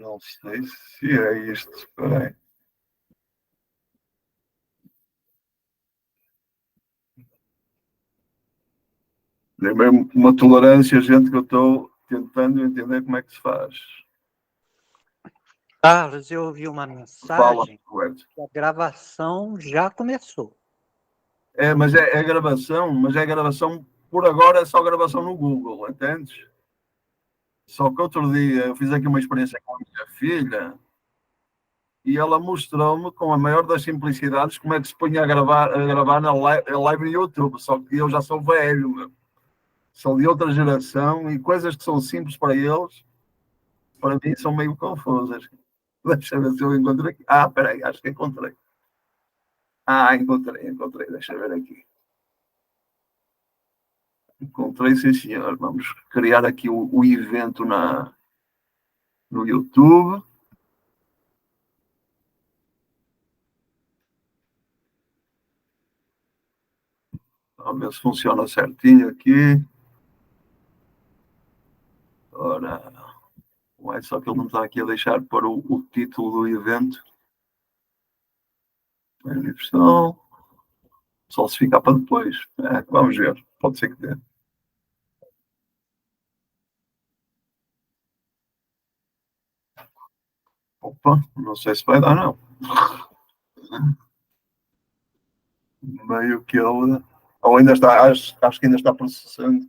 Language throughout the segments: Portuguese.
Não sei se é isto. Espera aí. É mesmo uma tolerância, gente, que eu estou tentando entender como é que se faz. Carlos, eu ouvi uma Fala, mensagem Roberto. que a gravação já começou. Mas é gravação, mas é gravação, por agora é só gravação no Google, entendes? Só que outro dia eu fiz aqui uma experiência com a minha filha e ela mostrou-me com a maior das simplicidades como é que se punha a gravar na live no YouTube, só que eu já sou velho, meu. Sou de outra geração e coisas que são simples para eles, para mim são meio confusas. Deixa eu ver se eu encontro aqui. Espera aí, acho que encontrei. Encontrei. Deixa eu ver aqui. Encontrei, sim, senhor. Vamos criar aqui o evento no YouTube. Vamos ver se funciona certinho aqui. Ora, é só que ele não está aqui a deixar para o título do evento. Só se ficar para depois. Vamos ver. Pode ser que dê. Opa, não sei se vai dar, não. Meio que ele. Ou ainda está, acho que ainda está processando.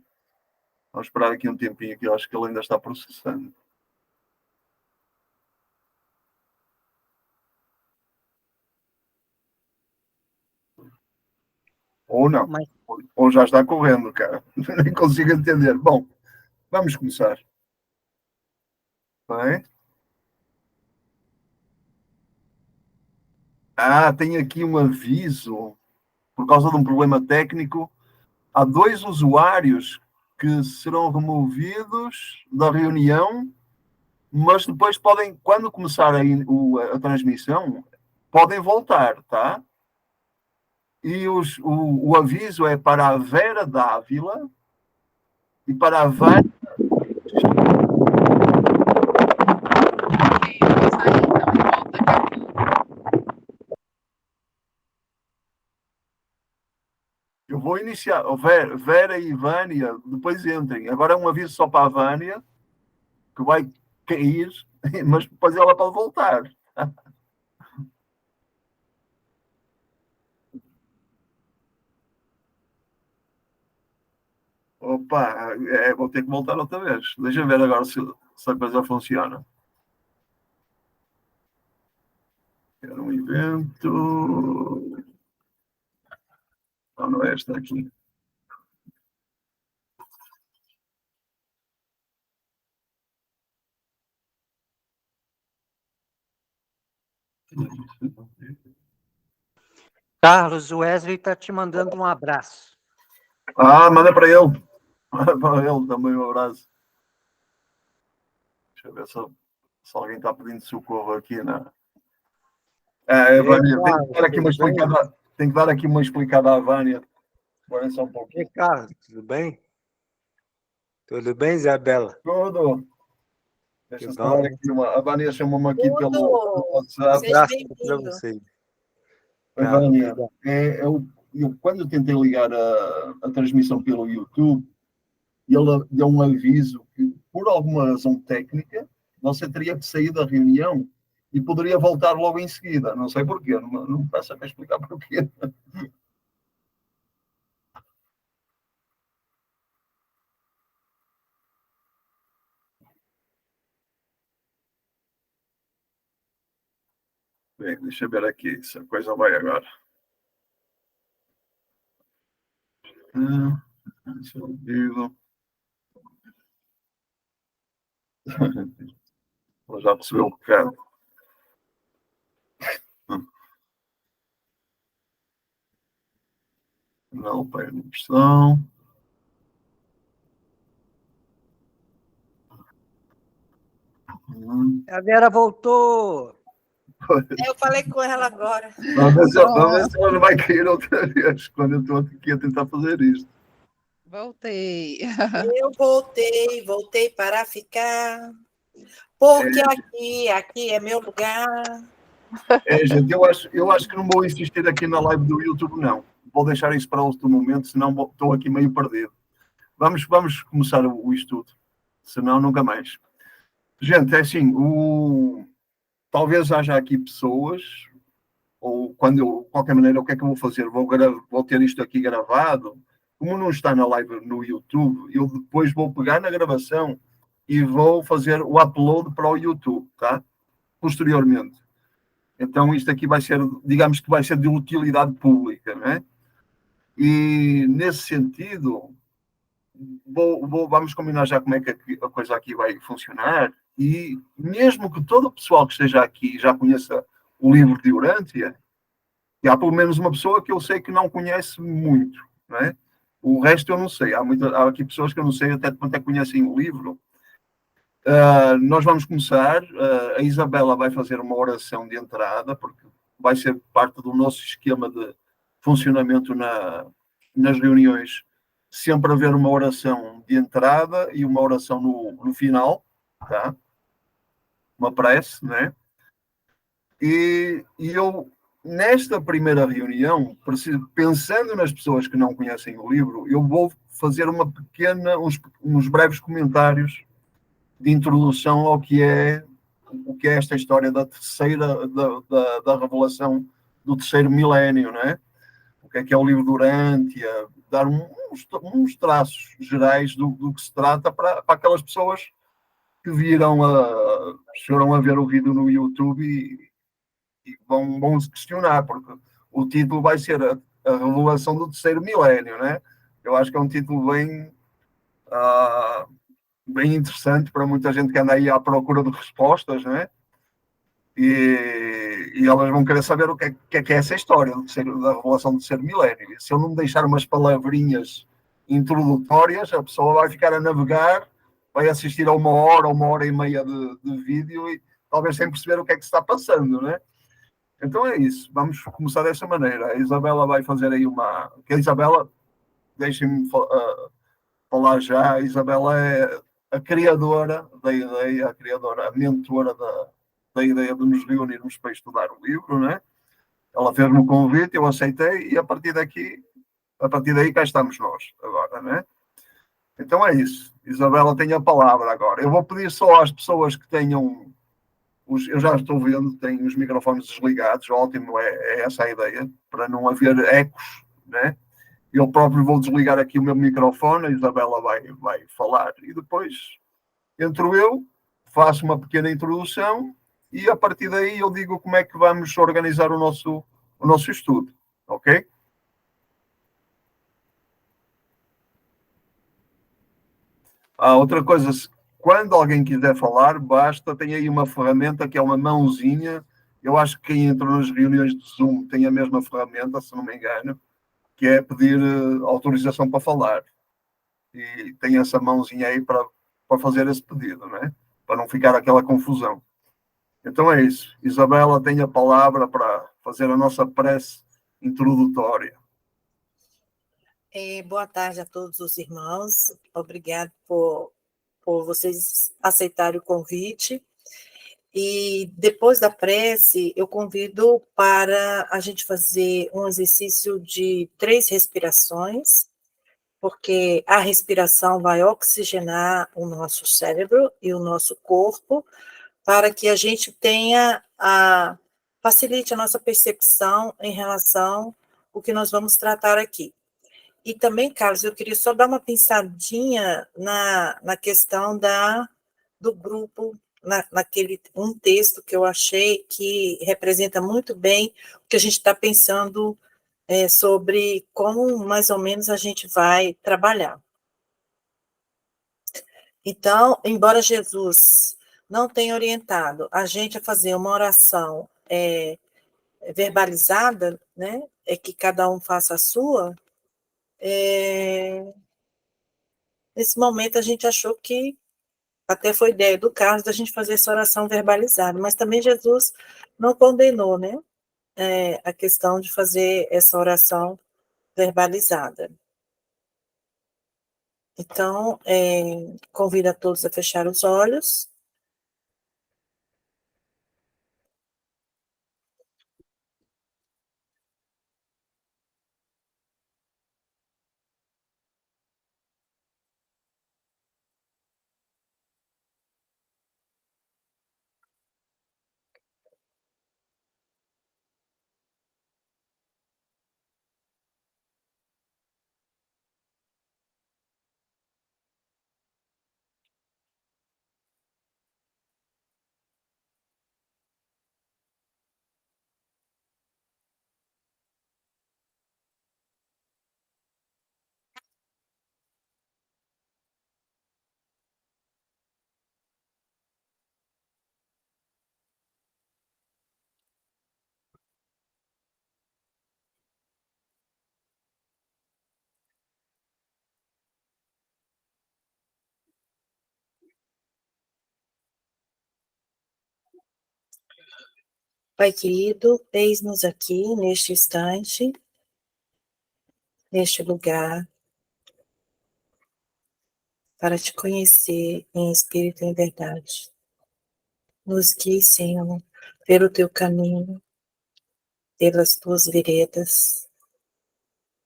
Vamos esperar aqui um tempinho que eu acho que ele ainda está processando. Ou não. Mas... Ou já está correndo, cara. Nem consigo entender. Bom, vamos começar. Bem. Tem aqui um aviso. Por causa de um problema técnico, há 2 usuários que serão removidos da reunião, mas depois podem, quando começar a transmissão, podem voltar, tá? E o aviso é para a Vera Dávila e para a Vânia. Eu vou iniciar. Vera e Vânia, depois entrem. Agora é um aviso só para a Vânia, que vai cair, mas depois ela pode voltar. Opa, vou ter que voltar outra vez. Deixa eu ver agora se a coisa funciona. Era um evento. Não é esta aqui. Carlos, o Wesley está te mandando um abraço. Manda para ele. Manda para ele também um abraço. Deixa eu ver se alguém está pedindo socorro aqui, né? Vânia, tem que dar aqui uma explicada. Tem que dar aqui uma explicada à Vânia. Agora só um pouquinho. Carlos, tudo bem? Tudo bem, Isabela? Tudo. Deixa eu dar aqui a Vânia chamou-me aqui pelo WhatsApp. Um abraço para você. Vânia, quando eu tentei ligar a transmissão pelo YouTube, ele deu um aviso que, por alguma razão técnica, você teria que sair da reunião e poderia voltar logo em seguida. Não sei porquê, não peço a explicar porquê. Bem, deixa eu ver aqui se a coisa vai agora. Ela já percebeu o recado. Não, pai, impressão. A Vera voltou. Eu falei com ela agora. Vamos ver se ela não vai cair outra vez, quando eu estou aqui a tentar fazer isto. Voltei. Eu voltei para ficar. Porque aqui é meu lugar. Gente, eu acho que não vou insistir aqui na live do YouTube, não. Vou deixar isso para outro momento, senão estou aqui meio perdido. Vamos começar o estudo, senão nunca mais. Gente, é assim, talvez haja aqui pessoas, ou quando eu, de qualquer maneira, o que é que eu vou fazer? Vou ter isto aqui gravado. Como não está na live no YouTube, eu depois vou pegar na gravação e vou fazer o upload para o YouTube, tá? Posteriormente. Então isto aqui vai ser, digamos que vai ser de utilidade pública, não é? E nesse sentido, vamos combinar já como é que a coisa aqui vai funcionar. E mesmo que todo o pessoal que esteja aqui já conheça o livro de Urântia, e há pelo menos uma pessoa que eu sei que não conhece muito, não é? O resto eu não sei. Há aqui pessoas que eu não sei até quanto é que conhecem o livro. Nós vamos começar. A Isabela vai fazer uma oração de entrada, porque vai ser parte do nosso esquema de funcionamento nas reuniões. Sempre haver uma oração de entrada e uma oração no final, tá? Uma prece, né? E eu, nesta primeira reunião, pensando nas pessoas que não conhecem o livro, eu vou fazer uns breves comentários de introdução ao que é esta história da terceira, da revelação do terceiro milénio, não é? O que é o livro de Urântia, dar uns traços gerais do que se trata para aquelas pessoas que choram a ver o vídeo no YouTube e vão se questionar, porque o título vai ser a revelação do terceiro milénio, né? Eu acho que é um título bem interessante para muita gente que anda aí à procura de respostas, né? E elas vão querer saber o que é essa história da revelação do terceiro milénio. E se eu não deixar umas palavrinhas introdutórias, a pessoa vai ficar a navegar, vai assistir a 1 hora e meia de vídeo e talvez sem perceber o que é que se está passando, né? Então é isso, vamos começar dessa maneira. A Isabela vai fazer aí a Isabela, deixem-me falar já, a Isabela é a criadora da ideia, a mentora da ideia de nos reunirmos para estudar o livro, né? Ela fez-me o convite, eu aceitei e a partir daí cá estamos nós agora, né? Então é isso. Isabela tem a palavra agora. Eu vou pedir só às pessoas que tenham eu já estou vendo, tem os microfones desligados, ótimo, é essa a ideia, para não haver ecos, né? Eu próprio vou desligar aqui o meu microfone, a Isabela vai falar e depois entro eu, faço uma pequena introdução e a partir daí eu digo como é que vamos organizar o nosso estudo, ok? Outra coisa, quando alguém quiser falar, basta, tem aí uma ferramenta que é uma mãozinha. Eu acho que quem entra nas reuniões de Zoom tem a mesma ferramenta, se não me engano, que é pedir autorização para falar. E tem essa mãozinha aí para fazer esse pedido, não é? Para não ficar aquela confusão. Então é isso. Isabela tem a palavra para fazer a nossa prece introdutória. Boa tarde a todos os irmãos. Obrigado por vocês aceitarem o convite. E depois da prece, eu convido para a gente fazer um exercício de 3 respirações, porque a respiração vai oxigenar o nosso cérebro e o nosso corpo, para que a gente facilite a nossa percepção em relação ao que nós vamos tratar aqui. E também, Carlos, eu queria só dar uma pensadinha na questão do grupo, naquele um texto que eu achei que representa muito bem o que a gente está pensando sobre como mais ou menos a gente vai trabalhar. Então, embora Jesus não tenha orientado a gente a fazer uma oração verbalizada, né, que cada um faça a sua, nesse momento a gente achou que até foi ideia do Carlos da gente fazer essa oração verbalizada, mas também Jesus não condenou, né, a questão de fazer essa oração verbalizada. Então, convido a todos a fechar os olhos Pai querido, eis-nos aqui, neste instante, neste lugar, para te conhecer em espírito e em verdade. Nos guie, Senhor, pelo teu caminho, pelas tuas veredas,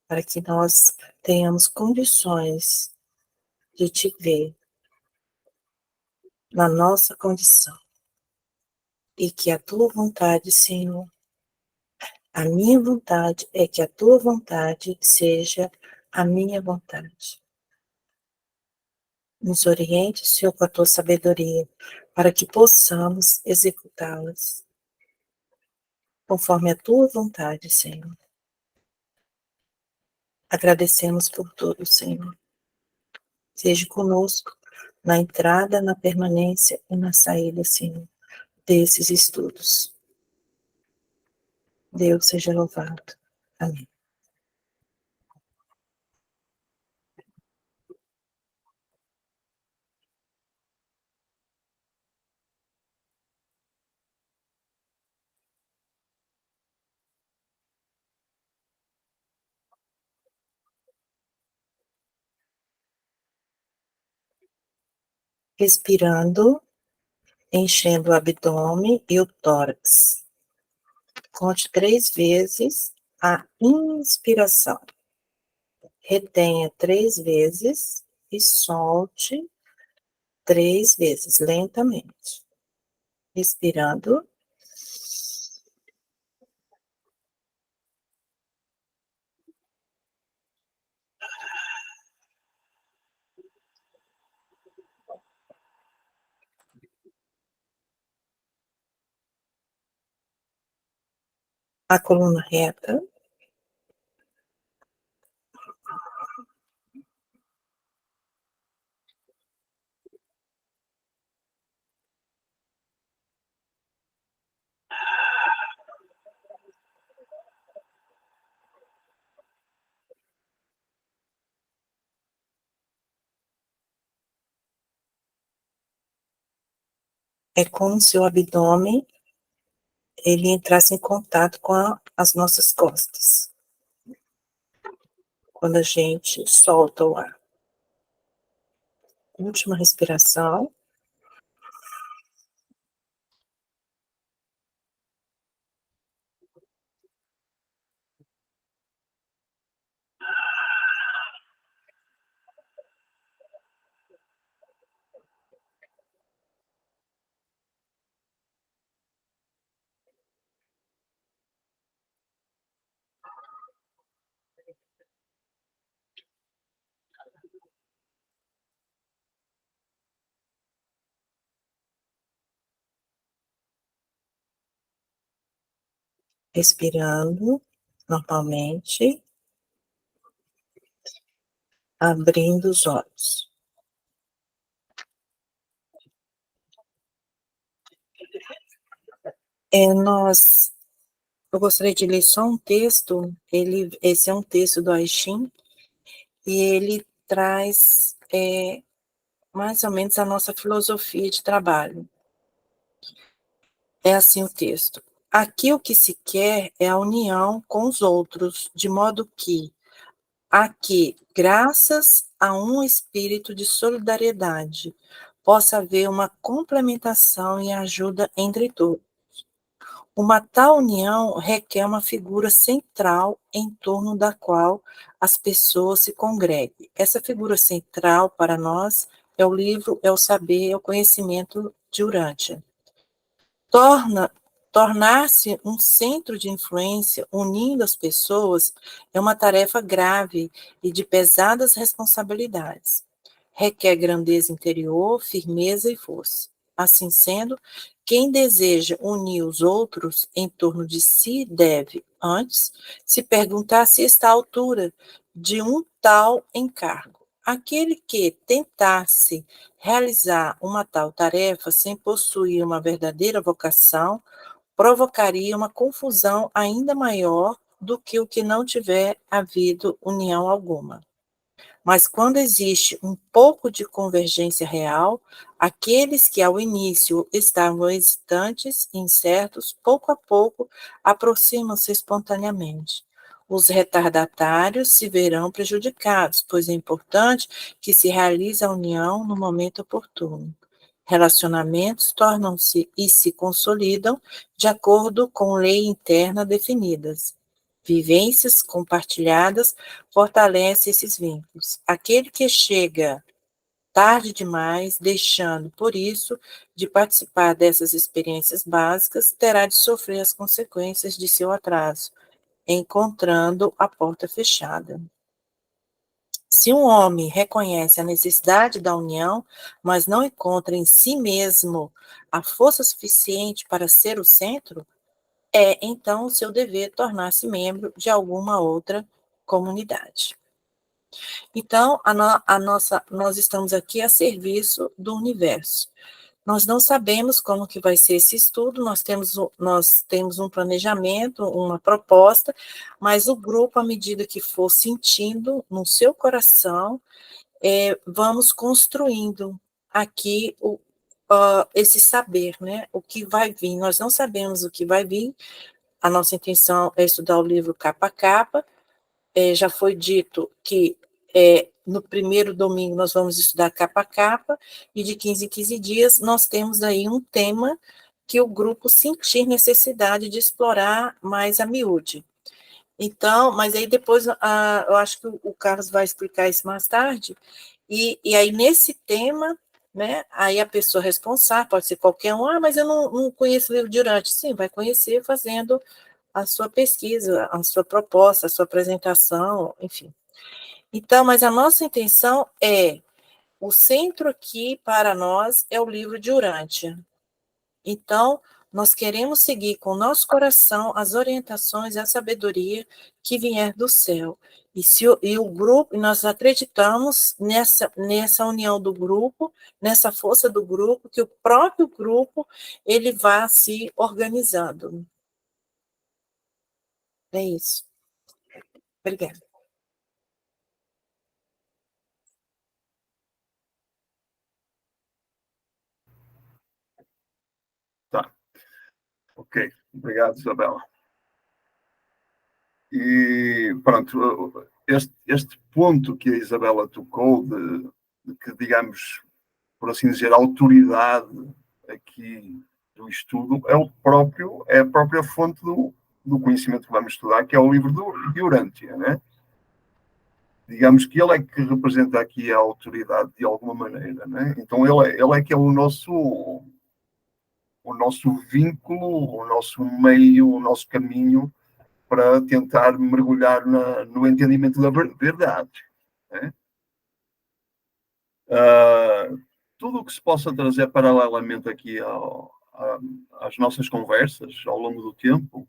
para que nós tenhamos condições de te ver na nossa condição. E que a tua vontade, Senhor, a minha vontade é que a tua vontade seja a minha vontade. Nos oriente, Senhor, com a tua sabedoria, para que possamos executá-las conforme a tua vontade, Senhor. Agradecemos por tudo, Senhor. Seja conosco na entrada, na permanência e na saída, Senhor, desses estudos. Deus seja louvado. Amém. Respirando, enchendo o abdômen e o tórax. Conte 3 vezes a inspiração. Retenha 3 vezes e solte 3 vezes, lentamente. Respirando. A coluna reta. É como se o abdômen ele entrasse em contato com as nossas costas. Quando a gente solta o ar. Última respiração. Respirando normalmente. Abrindo os olhos. Eu gostaria de ler só um texto, esse é um texto do Aishin, e ele traz mais ou menos a nossa filosofia de trabalho. É assim o texto. Aqui o que se quer é a união com os outros, de modo que aqui, graças a um espírito de solidariedade, possa haver uma complementação e ajuda entre todos. Uma tal união requer uma figura central em torno da qual as pessoas se congreguem. Essa figura central, para nós, é o livro, é o saber, é o conhecimento de Urântia. Tornar-se um centro de influência, unindo as pessoas, é uma tarefa grave e de pesadas responsabilidades. Requer grandeza interior, firmeza e força. Assim sendo, quem deseja unir os outros em torno de si deve, antes, se perguntar se está à altura de um tal encargo. Aquele que tentasse realizar uma tal tarefa sem possuir uma verdadeira vocação provocaria uma confusão ainda maior do que o que não tiver havido união alguma. Mas quando existe um pouco de convergência real, aqueles que ao início estavam hesitantes e incertos, pouco a pouco aproximam-se espontaneamente. Os retardatários se verão prejudicados, pois é importante que se realize a união no momento oportuno. Relacionamentos tornam-se e se consolidam de acordo com lei interna definidas. Vivências compartilhadas fortalecem esses vínculos. Aquele que chega tarde demais, deixando, por isso, de participar dessas experiências básicas, terá de sofrer as consequências de seu atraso, encontrando a porta fechada. Se um homem reconhece a necessidade da união, mas não encontra em si mesmo a força suficiente para ser o centro, é então o seu dever tornar-se membro de alguma outra comunidade. Então, nós estamos aqui a serviço do universo. Nós não sabemos como que vai ser esse estudo, nós temos um planejamento, uma proposta, mas o grupo, à medida que for sentindo no seu coração, vamos construindo aqui esse saber, né? O que vai vir. Nós não sabemos o que vai vir, a nossa intenção é estudar o livro capa a capa. Já foi dito que no primeiro domingo nós vamos estudar capa a capa, e de 15 em 15 dias nós temos aí um tema que o grupo sentir necessidade de explorar mais a miúde. Então, mas aí depois eu acho que o Carlos vai explicar isso mais tarde, e aí nesse tema, né, aí a pessoa responsável, pode ser qualquer um, mas eu não conheço o livro de Urântia. Sim, vai conhecer fazendo a sua pesquisa, a sua proposta, a sua apresentação, enfim. Então, mas a nossa intenção o centro aqui para nós é o livro de Urântia. Então, nós queremos seguir com o nosso coração as orientações e a sabedoria que vier do céu. E o grupo, nós acreditamos nessa união do grupo, nessa força do grupo, que o próprio grupo ele vá se organizando. É isso. Obrigada. Tá. Ok. Obrigado, Isabela. E pronto, este ponto que a Isabela tocou, de que, digamos, por assim dizer, a autoridade aqui do estudo é a própria fonte do conhecimento que vamos estudar, que é o livro de Urântia, né? Digamos que ele é que representa aqui a autoridade de alguma maneira, né? Então ele é que é o nosso vínculo, o nosso meio, o nosso caminho para tentar mergulhar no entendimento da verdade, né? Tudo o que se possa trazer paralelamente aqui às nossas conversas ao longo do tempo,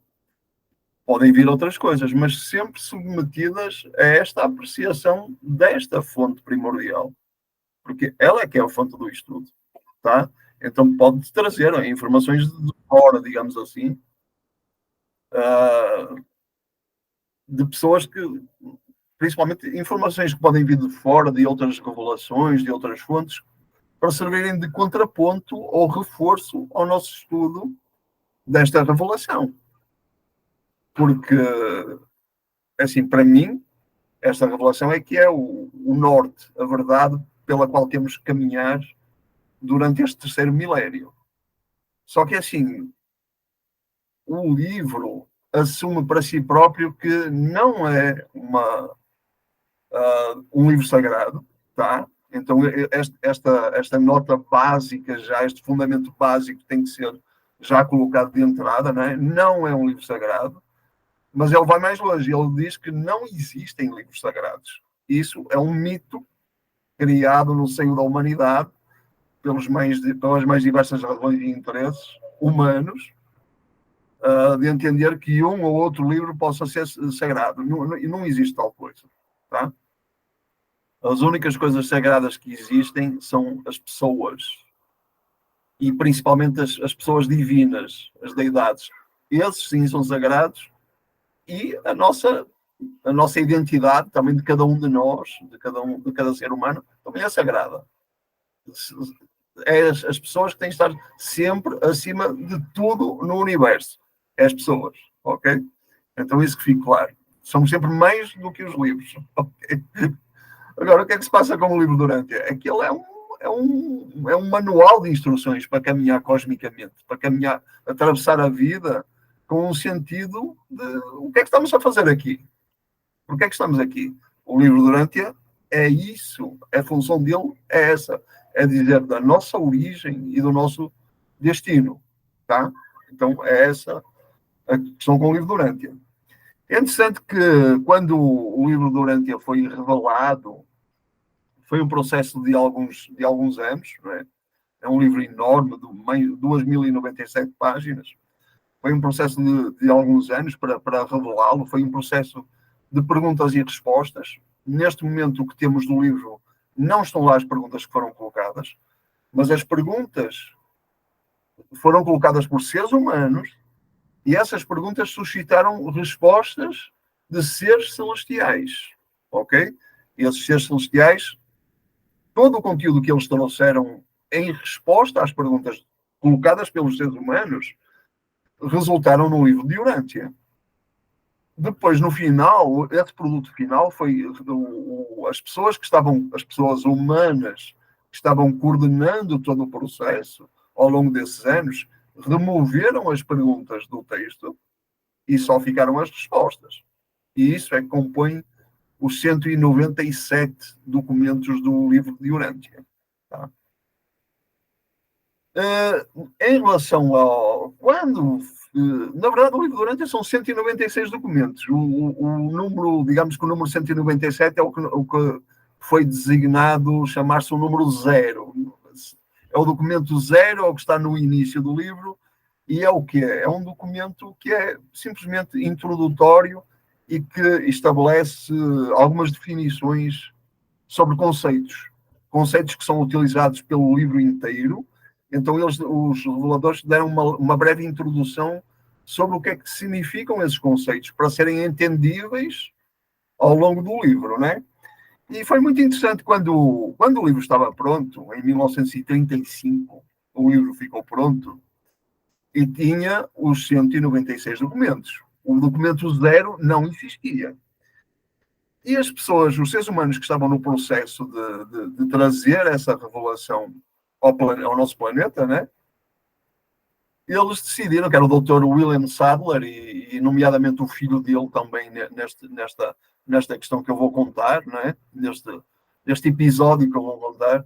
podem vir outras coisas, mas sempre submetidas a esta apreciação desta fonte primordial, porque ela é que é a fonte do estudo, tá? Então pode trazer informações de fora, digamos assim, de pessoas que, principalmente informações que podem vir de fora, de outras revelações, de outras fontes, para servirem de contraponto ou reforço ao nosso estudo desta revelação. Porque, assim, para mim, esta revelação é que é o norte, a verdade pela qual temos que caminhar durante este terceiro milénio. Só que, assim, o livro assume para si próprio que não é um livro sagrado, tá? Então, esta nota básica, já este fundamento básico tem que ser já colocado de entrada, né? Não é um livro sagrado, mas ele vai mais longe. Ele diz que não existem livros sagrados. Isso é um mito criado no seio da humanidade pelas mais diversas razões e interesses humanos, de entender que um ou outro livro possa ser sagrado. Não existe tal coisa, tá? As únicas coisas sagradas que existem são as pessoas, e principalmente as pessoas divinas, as deidades. Esses sim são sagrados, e a nossa a nossa identidade, também de cada um de nós, de cada ser humano, também é sagrada. É as pessoas que têm de estar sempre acima de tudo no universo. É as pessoas, ok? Então isso que fique claro. Somos sempre mais do que os livros, ok? Agora, o que é que se passa com o livro Durante? Aquilo é um manual de instruções para caminhar cosmicamente, para caminhar, atravessar a vida com um sentido de o que é que estamos a fazer aqui? Por que é que estamos aqui? O livro Durante é isso, a função dele é essa, é dizer da nossa origem e do nosso destino, tá? Então, é essa a questão com o livro Durante. É interessante que quando o livro Durante foi revelado, foi um processo de alguns anos, não é? É um livro enorme, de 2.097 páginas. Foi um processo de alguns anos para revelá-lo, foi um processo de perguntas e respostas. Neste momento, o que temos do livro, não estão lá as perguntas que foram colocadas, mas as perguntas foram colocadas por seres humanos e essas perguntas suscitaram respostas de seres celestiais, ok? E esses seres celestiais, todo o conteúdo que eles trouxeram em resposta às perguntas colocadas pelos seres humanos, resultaram no livro de Urântia. Depois, no final, esse produto final foi as pessoas humanas que estavam coordenando todo o processo ao longo desses anos, removeram as perguntas do texto e só ficaram as respostas. E isso é que compõe os 197 documentos do livro de Urântia. Tá? Em relação ao... na verdade, o livro de Urântia são 196 documentos. O número, digamos que o número 197 é o que foi designado chamar-se o número 0. É o documento 0, é o que está no início do livro, e é o que é? É um documento que é simplesmente introdutório e que estabelece algumas definições sobre conceitos que são utilizados pelo livro inteiro. Então, os reveladores deram uma breve introdução sobre o que é que significam esses conceitos, para serem entendíveis ao longo do livro, né? E foi muito interessante quando o livro estava pronto, em 1935, o livro ficou pronto, e tinha os 196 documentos. O documento 0 não existia. E as pessoas, os seres humanos que estavam no processo de trazer essa revelação ao nosso planeta, né? Eles decidiram, que era o Dr. William Sadler, e nomeadamente o filho dele também nesta questão que eu vou contar, né? neste episódio que eu vou contar,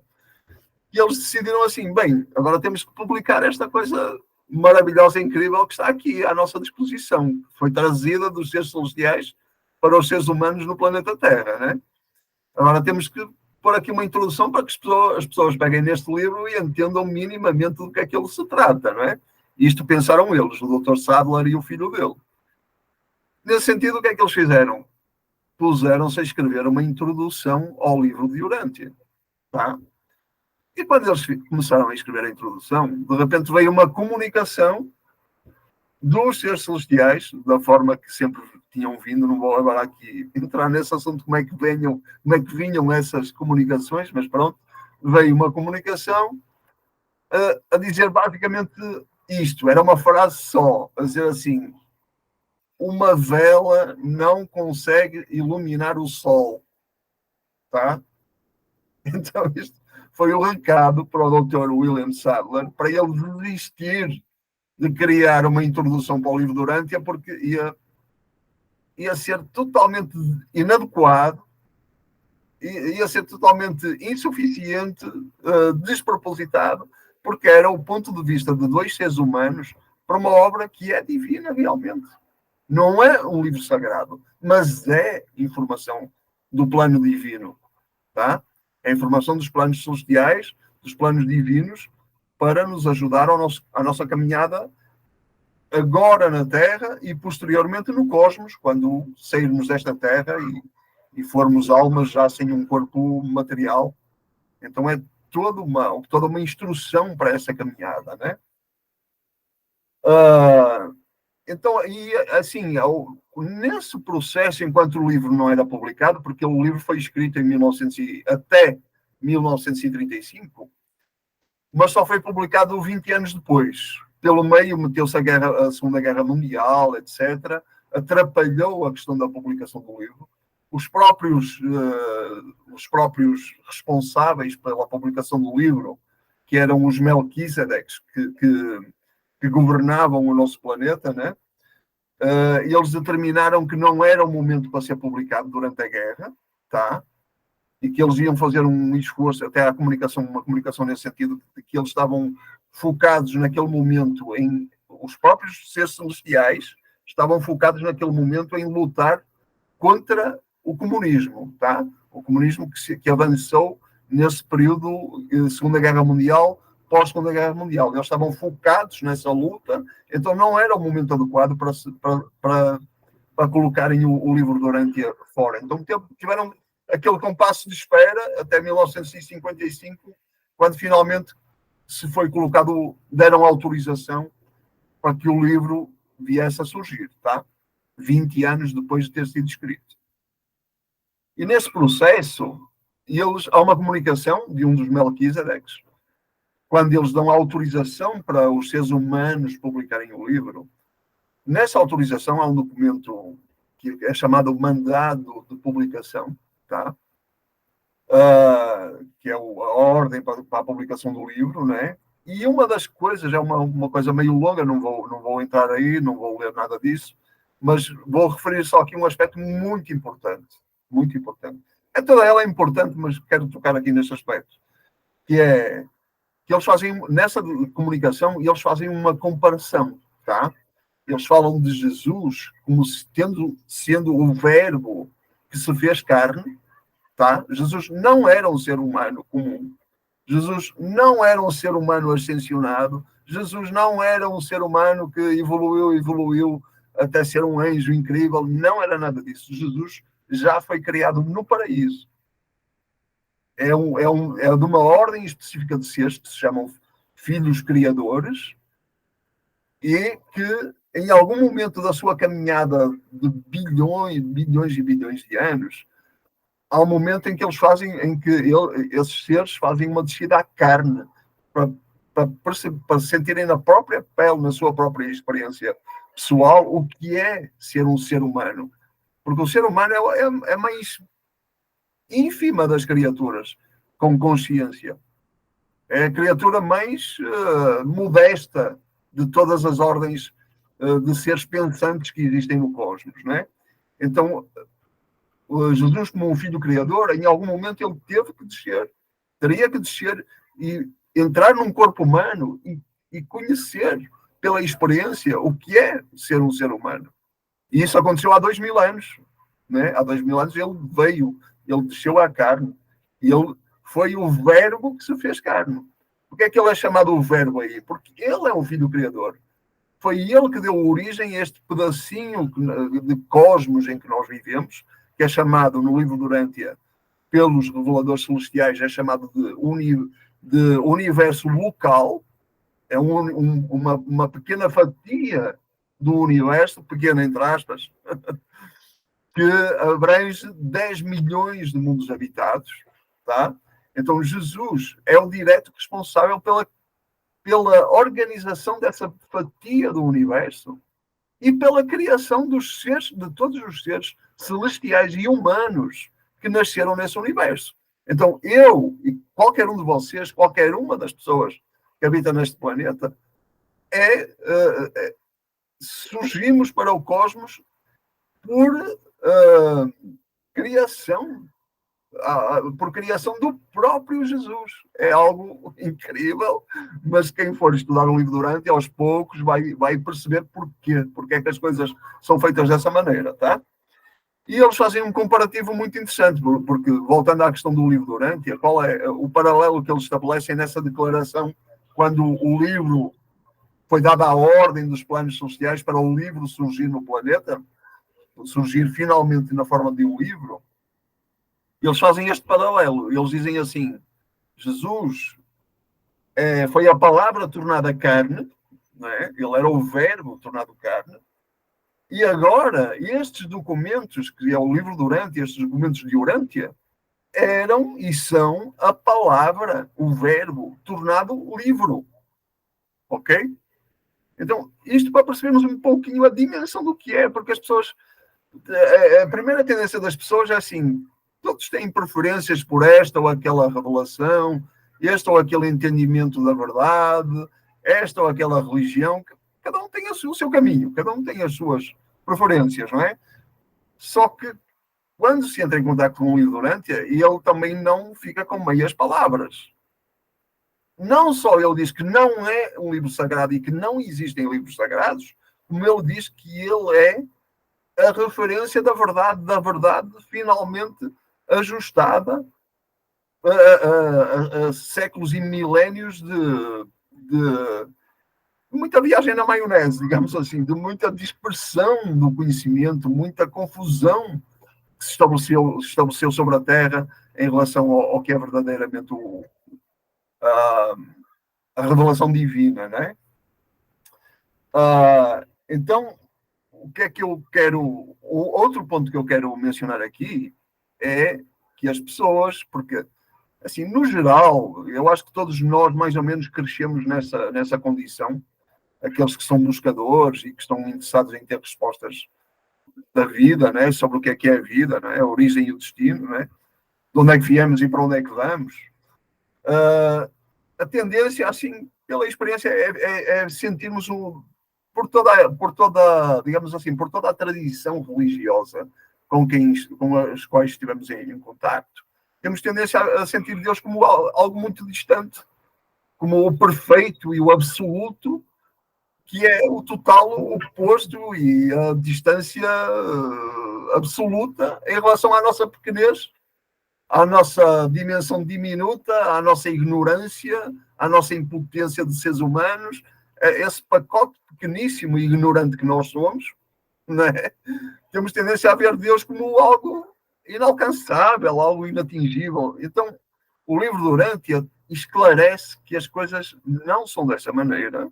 e eles decidiram assim, bem, agora temos que publicar esta coisa maravilhosa e incrível que está aqui à nossa disposição, foi trazida dos seres celestiais para os seres humanos no planeta Terra, né? Agora temos que pôr aqui uma introdução para que as pessoas peguem neste livro e entendam minimamente do que é que ele se trata, não é? Isto pensaram eles, o Dr. Sadler e o filho dele. Nesse sentido, o que é que eles fizeram? Puseram-se a escrever uma introdução ao livro de Urântia, tá? E quando eles começaram a escrever a introdução, de repente veio uma comunicação dos seres celestiais, da forma que sempre tinham vindo. Não vou agora aqui entrar nesse assunto, como é que vinham essas comunicações, mas pronto, veio uma comunicação a dizer basicamente isto, era uma frase só, a dizer assim: uma vela não consegue iluminar o sol, tá? Então isto foi o recado para o Dr. William Sadler, para ele desistir de criar uma introdução para o livro Durante, porque ia ser totalmente inadequado, ia ser totalmente insuficiente, despropositado, porque era o ponto de vista de dois seres humanos para uma obra que é divina realmente. Não é um livro sagrado, mas é informação do plano divino, tá? É informação dos planos celestiais, dos planos divinos, para nos ajudar à nossa caminhada agora na Terra e posteriormente no cosmos, quando sairmos desta Terra e formos almas já sem um corpo material. Então é toda uma instrução para essa caminhada, né? então, e assim, nesse processo, enquanto o livro não era publicado, porque o livro foi escrito em até 1935, mas só foi publicado 20 anos depois. Pelo meio meteu-se a Segunda Guerra Mundial, etc. Atrapalhou a questão da publicação do livro. Os próprios responsáveis pela publicação do livro, que eram os Melquisedeques, que governavam o nosso planeta, né? Eles determinaram que não era o momento para ser publicado durante a guerra, tá? E que eles iam fazer um esforço, até uma comunicação nesse sentido, de que eles estavam focados naquele momento os próprios seres celestiais estavam focados naquele momento em lutar contra o comunismo, tá? O comunismo que avançou nesse período de Segunda Guerra Mundial, pós-Segunda Guerra Mundial. Eles estavam focados nessa luta, então não era o momento adequado para colocarem o livro durante fora. Então tiveram aquele compasso de espera até 1955, quando finalmente se foi colocado, deram autorização para que o livro viesse a surgir, tá? 20 anos depois de ter sido escrito. E nesse processo, há uma comunicação de um dos Melquisedeques, quando eles dão autorização para os seres humanos publicarem o livro. Nessa autorização há um documento que é chamado Mandado de Publicação, tá? Que é a ordem para a publicação do livro, né? E uma das coisas, é uma coisa meio longa, não vou entrar aí, não vou ler nada disso, mas vou referir só aqui um aspecto muito importante. Muito importante. Toda ela é importante, mas quero tocar aqui nesse aspecto, que eles fazem, nessa comunicação, eles fazem uma comparação, tá? Eles falam de Jesus como sendo o verbo que se fez carne, tá? Jesus não era um ser humano comum. Jesus não era um ser humano ascensionado. Jesus não era um ser humano que evoluiu até ser um anjo incrível. Não era nada disso. Jesus já foi criado no paraíso. É de uma ordem específica de seres que se chamam filhos criadores e que, em algum momento da sua caminhada de bilhões e bilhões de anos, há um momento em que esses seres fazem uma descida à carne para sentirem na própria pele, na sua própria experiência pessoal, o que é ser um ser humano. Porque o ser humano é a mais ínfima das criaturas com consciência. É a criatura mais modesta de todas as ordens de seres pensantes que existem no cosmos, não é? Então, Jesus, como um filho criador, em algum momento ele teria que descer e entrar num corpo humano e conhecer pela experiência o que é ser um ser humano. E isso aconteceu há 2000 anos. Né? Há 2000 anos ele desceu à carne. E ele foi o verbo que se fez carne. Por que é que ele é chamado o verbo aí? Porque ele é o filho criador. Foi ele que deu origem a este pedacinho de cosmos em que nós vivemos, que é chamado, no livro Durântia, pelos reveladores celestiais, é chamado de universo local. É uma pequena fatia do universo, pequena entre aspas, que abrange 10 milhões de mundos habitados, tá? Então Jesus é o direto responsável pela organização dessa fatia do universo e pela criação dos seres, de todos os seres celestiais e humanos que nasceram nesse universo. Então eu e qualquer um de vocês, qualquer uma das pessoas que habita neste planeta, surgimos para o cosmos por criação do próprio Jesus. É algo incrível, mas quem for estudar o livro Durante, aos poucos vai perceber porque é que as coisas são feitas dessa maneira, tá? E eles fazem um comparativo muito interessante, porque, voltando à questão do livro Durante, qual é o paralelo que eles estabelecem nessa declaração, quando o livro foi dada a ordem dos planos celestiais para o livro surgir no planeta, surgir finalmente na forma de um livro, eles fazem este paralelo. Eles dizem assim: Jesus foi a palavra tornada carne, não é? Ele era o verbo tornado carne, E agora, estes documentos, que é o livro de Urântia, estes documentos de Urântia, eram e são a palavra, o verbo, tornado livro. Ok? Então, isto para percebermos um pouquinho a dimensão do que é, porque as pessoas... A primeira tendência das pessoas é assim, todos têm preferências por esta ou aquela revelação, este ou aquele entendimento da verdade, esta ou aquela religião, cada um tem o seu caminho, cada um tem as suas preferências, não é? Só que quando se entra em contato com o livro de Urântia, ele também não fica com meias palavras. Não só ele diz que não é um livro sagrado e que não existem livros sagrados, como ele diz que ele é a referência da verdade finalmente ajustada a séculos e milénios de muita viagem na maionese, digamos assim, de muita dispersão do conhecimento, muita confusão que se estabeleceu sobre a Terra em relação ao que é verdadeiramente a revelação divina, não é? Então, o que é que eu quero... O outro ponto que eu quero mencionar aqui é que as pessoas, porque, assim, no geral, eu acho que todos nós mais ou menos crescemos nessa condição, aqueles que são buscadores e que estão interessados em ter respostas da vida, né, sobre o que é a vida, né, a origem e o destino, né, de onde é que viemos e para onde é que vamos. A tendência, assim, pela experiência, é sentirmos por toda, digamos assim, por toda a tradição religiosa com as quais estivemos em contacto, temos tendência a sentir Deus como algo muito distante, como o perfeito e o absoluto, que é o total oposto e a distância absoluta em relação à nossa pequenez, à nossa dimensão diminuta, à nossa ignorância, à nossa impotência de seres humanos, esse pacote pequeníssimo e ignorante que nós somos, não é? Temos tendência a ver Deus como algo inalcançável, algo inatingível. Então, o livro de Urântia esclarece que as coisas não são dessa maneira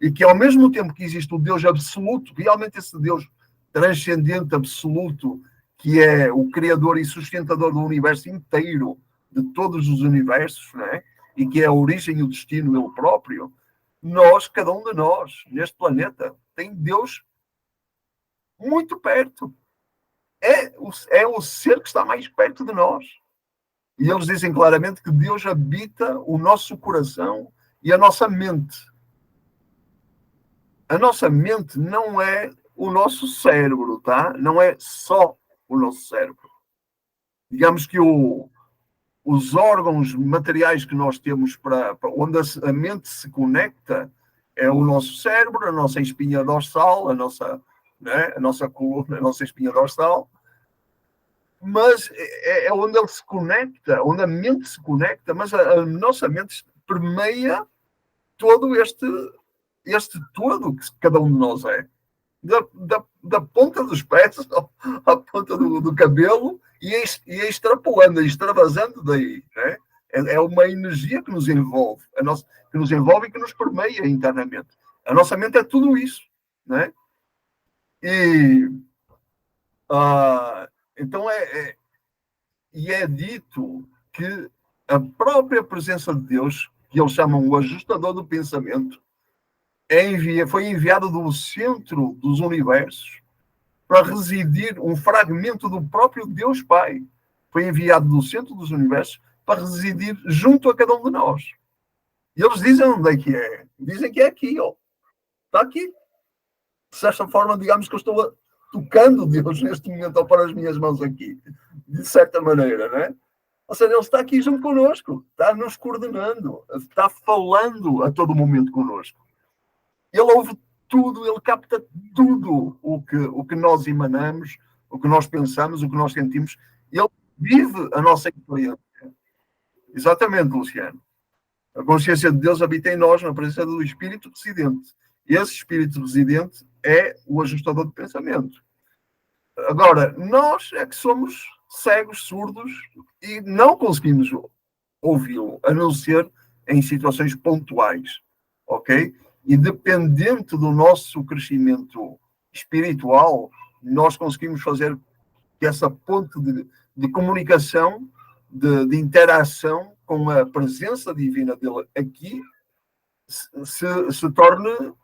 e que, ao mesmo tempo que existe o Deus absoluto, realmente esse Deus transcendente, absoluto, que é o criador e sustentador do universo inteiro, de todos os universos, não é? E que é a origem e o destino dele próprio, nós, cada um de nós, neste planeta, tem Deus muito perto. É o ser que está mais perto de nós. E eles dizem claramente que Deus habita o nosso coração e a nossa mente. A nossa mente não é o nosso cérebro, tá? Não é só o nosso cérebro. Digamos que os órgãos materiais que nós temos para onde a mente se conecta é o nosso cérebro, a nossa espinha dorsal, a nossa coluna, a nossa espinha dorsal, mas é onde ele se conecta, onde a mente se conecta, mas a nossa mente permeia todo este todo que cada um de nós é. Da ponta dos pés à ponta do cabelo e extrapolando, extravasando daí, né? É uma energia que nos envolve, que nos envolve e que nos permeia internamente. A nossa mente é tudo isso, né? E então é dito que a própria presença de Deus, que eles chamam o ajustador do pensamento, foi enviado do centro dos universos para residir um fragmento do próprio Deus Pai. Foi enviado do centro dos universos para residir junto a cada um de nós. E eles dizem onde é que é. Dizem que é aqui, ó. Está aqui. De certa forma, digamos que eu estou tocando Deus neste momento ao pôr as minhas mãos aqui. De certa maneira, não é? Ou seja, ele está aqui junto connosco. Está nos coordenando. Está falando a todo momento connosco. Ele ouve tudo, ele capta tudo o que nós emanamos, o que nós pensamos, o que nós sentimos. Ele vive a nossa experiência. Exatamente, Luciano. A consciência de Deus habita em nós, na presença do Espírito Residente. E esse Espírito Residente é o ajustador de pensamento. Agora, nós é que somos cegos, surdos, e não conseguimos ouvi-lo, a não ser em situações pontuais. Ok? E dependente do nosso crescimento espiritual, nós conseguimos fazer que essa ponte de comunicação, de interação com a presença divina dele aqui, se torne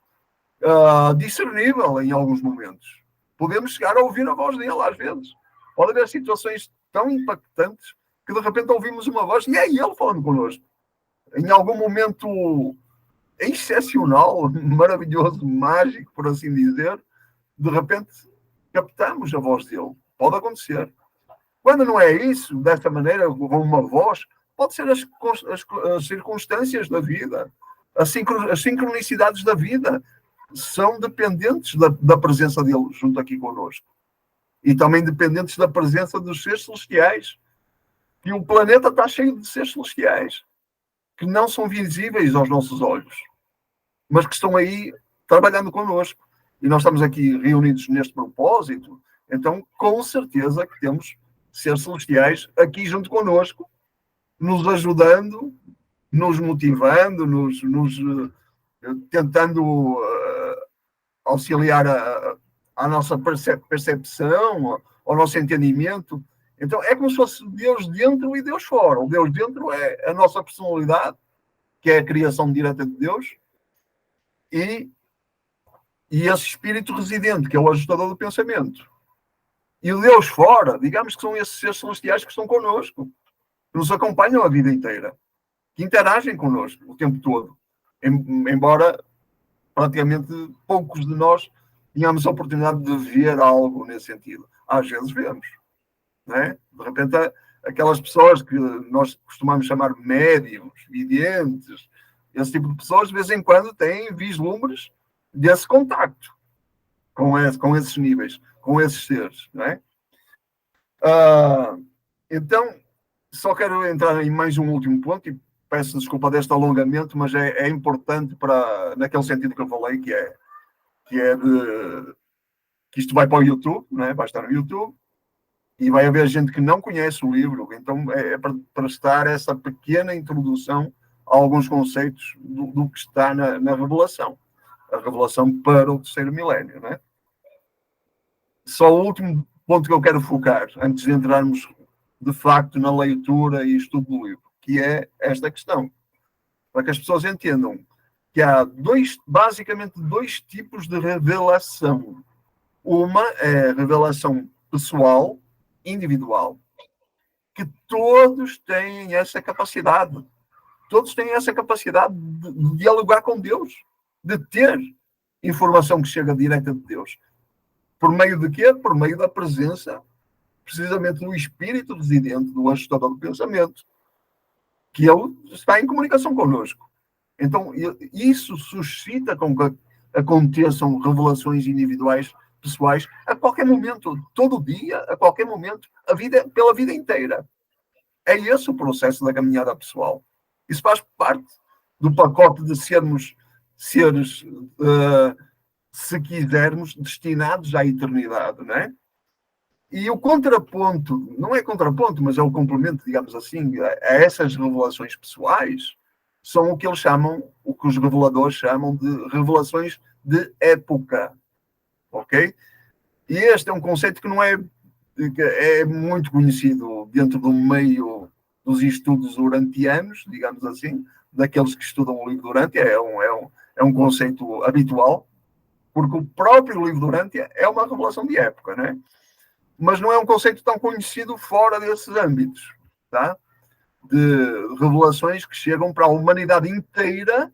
discernível em alguns momentos. Podemos chegar a ouvir a voz dele às vezes. Pode haver situações tão impactantes que de repente ouvimos uma voz e é ele falando connosco. Em algum momento excepcional, maravilhoso, mágico, por assim dizer, de repente captamos a voz dele. Pode acontecer. Quando não é isso, desta maneira, com uma voz, pode ser as circunstâncias da vida, as sincronicidades da vida, são dependentes da presença dele junto aqui connosco. E também dependentes da presença dos seres celestiais. E o planeta está cheio de seres celestiais, que não são visíveis aos nossos olhos, mas que estão aí trabalhando connosco. E nós estamos aqui reunidos neste propósito, então com certeza que temos seres celestiais aqui junto connosco, nos ajudando, nos motivando, nos tentando auxiliar a nossa percepção, ao nosso entendimento. Então, é como se fosse Deus dentro e Deus fora. O Deus dentro é a nossa personalidade, que é a criação direta de Deus, e esse espírito residente, que é o ajustador do pensamento. E o Deus fora, digamos que são esses seres celestiais que estão connosco, que nos acompanham a vida inteira, que interagem connosco o tempo todo. Embora praticamente poucos de nós tenhamos a oportunidade de ver algo nesse sentido. Às vezes vemos, não é? De repente, aquelas pessoas que nós costumamos chamar médiums, videntes, esse tipo de pessoas, de vez em quando, têm vislumbres desse contacto com esses níveis, com esses seres, não é? Então, só quero entrar em mais um último ponto e peço desculpa deste alongamento, mas é importante naquele sentido que eu falei, que isto vai para o YouTube, não é? Vai estar no YouTube, e vai haver gente que não conhece o livro, então é para prestar essa pequena introdução a alguns conceitos do que está na revelação. A revelação para o terceiro milénio, não é? Só o último ponto que eu quero focar, antes de entrarmos de facto na leitura e estudo do livro, que é esta questão, para que as pessoas entendam que há basicamente dois tipos de revelação. Uma é a revelação pessoal, individual, que todos têm essa capacidade. Todos têm essa capacidade de dialogar com Deus, de ter informação que chega direta de Deus. Por meio de quê? Por meio da presença, precisamente do espírito residente, do ajustador do pensamento, que ele está em comunicação connosco. Então, isso suscita com que aconteçam revelações individuais, pessoais, a qualquer momento, todo dia, a qualquer momento, pela vida inteira. É esse o processo da caminhada pessoal. Isso faz parte do pacote de sermos seres, se quisermos, destinados à eternidade, não é? E o contraponto, não é contraponto, mas é o complemento, digamos assim, a essas revelações pessoais, são o que os reveladores chamam de revelações de época. Ok? E este é um conceito que não é muito conhecido dentro do meio dos estudos urantianos, digamos assim, daqueles que estudam o livro Durântia, é um conceito habitual, porque o próprio livro Durântia é uma revelação de época, né? Mas não é um conceito tão conhecido fora desses âmbitos, tá? De revelações que chegam para a humanidade inteira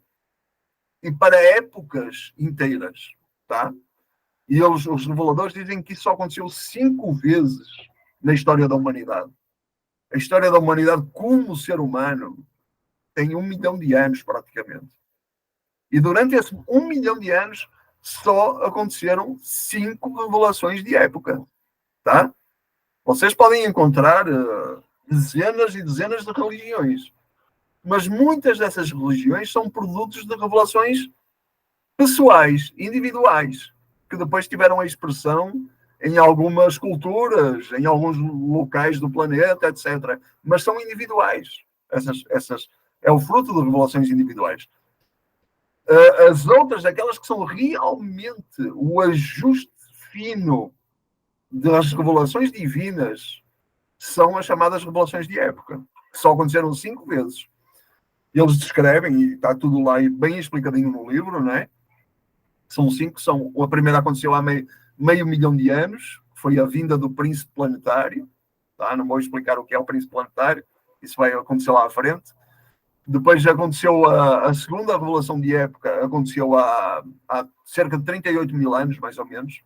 e para épocas inteiras, tá? E os reveladores dizem que isso só aconteceu 5 vezes na história da humanidade. A história da humanidade como ser humano tem 1 milhão de anos, praticamente. E durante esse 1 milhão de anos só aconteceram 5 revelações de época. Tá? Vocês podem encontrar dezenas e dezenas de religiões. Mas muitas dessas religiões são produtos de revelações pessoais, individuais, que depois tiveram a expressão em algumas culturas, em alguns locais do planeta, etc. Mas são individuais. Essas é o fruto de revelações individuais. As outras, aquelas que são realmente o ajuste fino das revelações divinas são as chamadas revelações de época, que só aconteceram 5 vezes. Eles descrevem, e está tudo lá bem explicadinho no livro, não é? São 5, a primeira aconteceu há meio milhão de anos, foi a vinda do príncipe planetário, tá? Não vou explicar o que é o príncipe planetário, isso vai acontecer lá à frente. Depois aconteceu a segunda revelação de época, aconteceu há cerca de 38 mil anos, mais ou menos.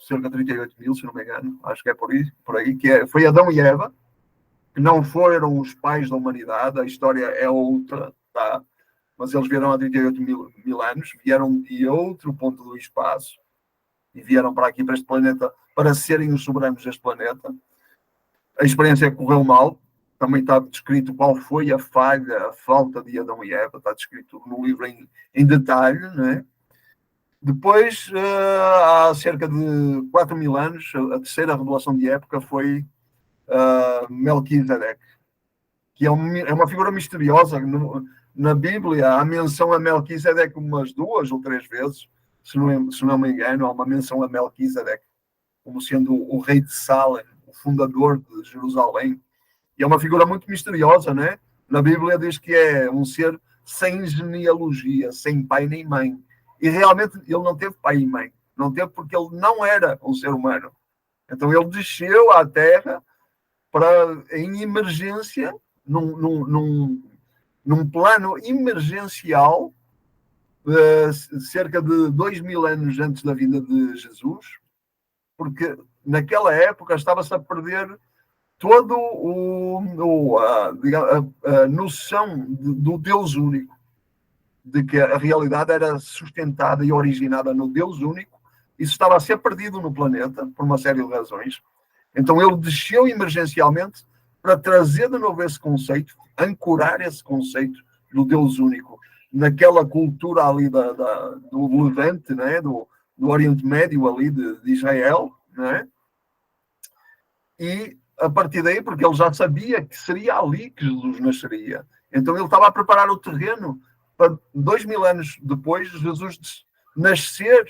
Cerca de 38 mil, se não me engano, acho que é por aí, foi Adão e Eva, que não foram os pais da humanidade, a história é outra, tá? Mas eles vieram há 38 mil anos, vieram de outro ponto do espaço e vieram para aqui, para este planeta, para serem os soberanos deste planeta. A experiência correu mal, também está descrito qual foi a falha, a falta de Adão e Eva, está descrito no livro em detalhe, não é? Depois, há cerca de 4 mil anos, a terceira revelação de época foi Melquisedeque, que é uma figura misteriosa. Na Bíblia há menção a Melquisedeque umas 2 ou 3 vezes, se não me engano, há uma menção a Melquisedeque como sendo o rei de Salem, o fundador de Jerusalém. E é uma figura muito misteriosa, né? Na Bíblia diz que é um ser sem genealogia, sem pai nem mãe. E realmente ele não teve pai e mãe. Não teve porque ele não era um ser humano. Então ele desceu à Terra em emergência, num plano emergencial, cerca de 2000 anos antes da vinda de Jesus, porque naquela época estava-se a perder toda a noção do Deus único, de que a realidade era sustentada e originada no Deus único. Isso estava a ser perdido no planeta, por uma série de razões. Então ele desceu emergencialmente para trazer de novo esse conceito, ancorar esse conceito do Deus único, naquela cultura ali do Levante, né? do Oriente Médio ali de Israel, né? E a partir daí, porque ele já sabia que seria ali que Jesus nasceria. Então ele estava a preparar o terreno para 2000 anos depois Jesus nascer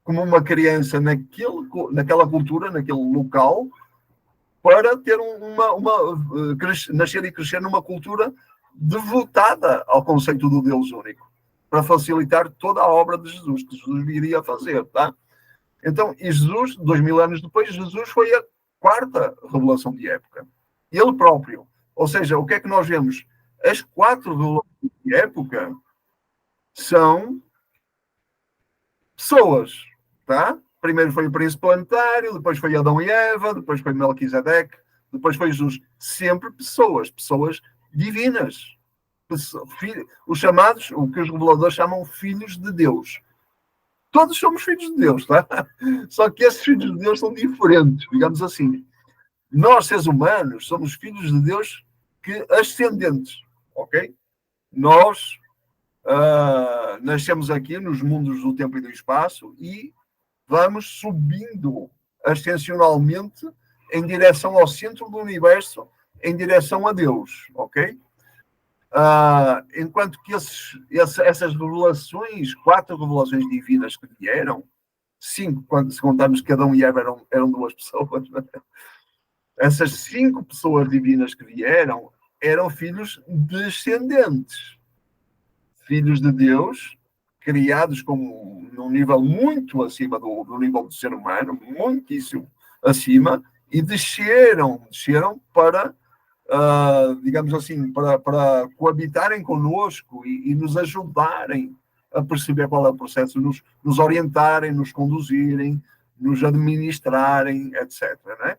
como uma criança naquela cultura, naquele local, para ter nascer e crescer numa cultura devotada ao conceito do Deus único, para facilitar toda a obra de Jesus, que Jesus viria a fazer, tá? Então, e Jesus, 2000 anos depois, Jesus foi a 4ª revelação de época. Ele próprio. Ou seja, o que é que nós vemos? As 4 revelações de época são pessoas, tá? Primeiro foi o príncipe planetário, depois foi Adão e Eva, depois foi Melquisedeque, depois foi Jesus. Sempre pessoas divinas. Os chamados, o que os reveladores chamam filhos de Deus. Todos somos filhos de Deus, tá? Só que esses filhos de Deus são diferentes, digamos assim. Nós, seres humanos, somos filhos de Deus ascendentes, ok? Nós nascemos aqui nos mundos do tempo e do espaço e vamos subindo ascensionalmente em direção ao centro do universo, em direção a Deus, ok? Enquanto que essas revelações, 4 revelações divinas que vieram, 5, se contarmos que Adão e Eva eram 2 pessoas, né? Essas 5 pessoas divinas que vieram eram filhos descendentes, filhos de Deus, criados num nível muito acima do nível do ser humano, muitíssimo acima, e desceram para digamos assim, para coabitarem conosco e nos ajudarem a perceber qual é o processo, nos orientarem, nos conduzirem, nos administrarem, etc. Né?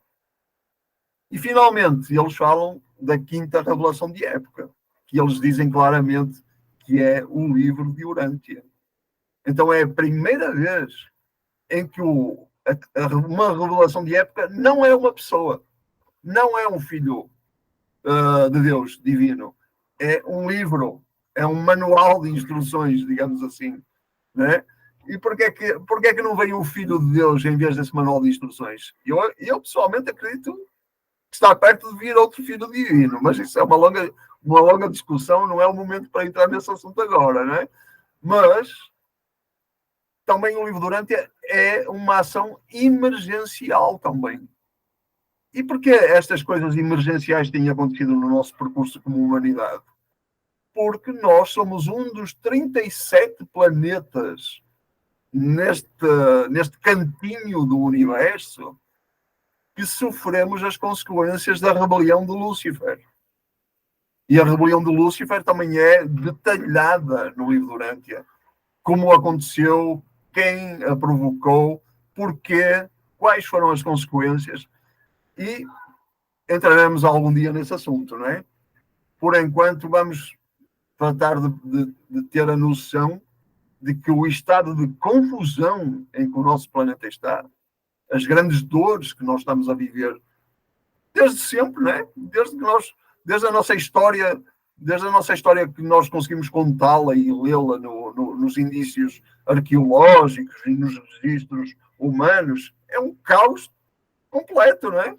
E, finalmente, eles falam da 5ª revelação de época, que eles dizem claramente que é o livro de Urântia. Então, é a primeira vez em que uma revelação de época não é uma pessoa, não é um filho de Deus divino, é um livro, é um manual de instruções, digamos assim, né? E porquê que não veio o Filho de Deus em vez desse manual de instruções? Eu pessoalmente acredito que está perto de vir outro Filho divino, mas isso é uma longa discussão, não é o momento para entrar nesse assunto agora, né? Mas também o Livro Durante é uma ação emergencial também. E porquê estas coisas emergenciais têm acontecido no nosso percurso como humanidade? Porque nós somos um dos 37 planetas neste cantinho do universo que sofremos as consequências da rebelião de Lúcifer. E a rebelião de Lúcifer também é detalhada no Livro Durante. Como aconteceu, quem a provocou, porquê, quais foram as consequências. E entraremos algum dia nesse assunto, não é? Por enquanto, vamos tratar de ter a noção de que o estado de confusão em que o nosso planeta está, as grandes dores que nós estamos a viver desde sempre, não é? Desde a nossa história que nós conseguimos contá-la e lê-la nos indícios arqueológicos e nos registros humanos, é um caos completo, não é?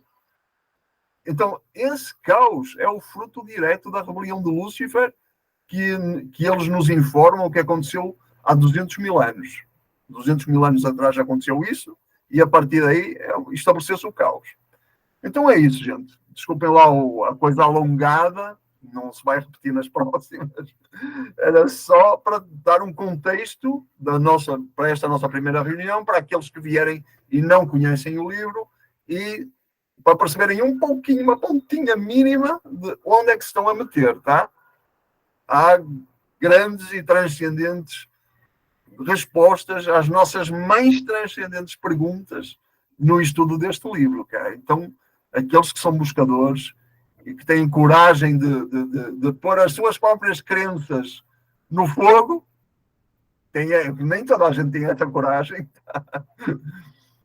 Então, esse caos é o fruto direto da rebelião de Lúcifer, que eles nos informam que aconteceu há 200 mil anos. 200 mil anos atrás já aconteceu isso, e a partir daí estabeleceu-se o caos. Então é isso, gente. Desculpem lá a coisa alongada, não se vai repetir nas próximas. Era só para dar um contexto para esta nossa primeira reunião, para aqueles que vierem e não conhecem o livro, e para perceberem um pouquinho, uma pontinha mínima de onde é que se estão a meter, tá? Há grandes e transcendentes respostas às nossas mais transcendentes perguntas no estudo deste livro, ok? Então, aqueles que são buscadores e que têm coragem de pôr as suas próprias crenças no fogo, nem toda a gente tem essa coragem,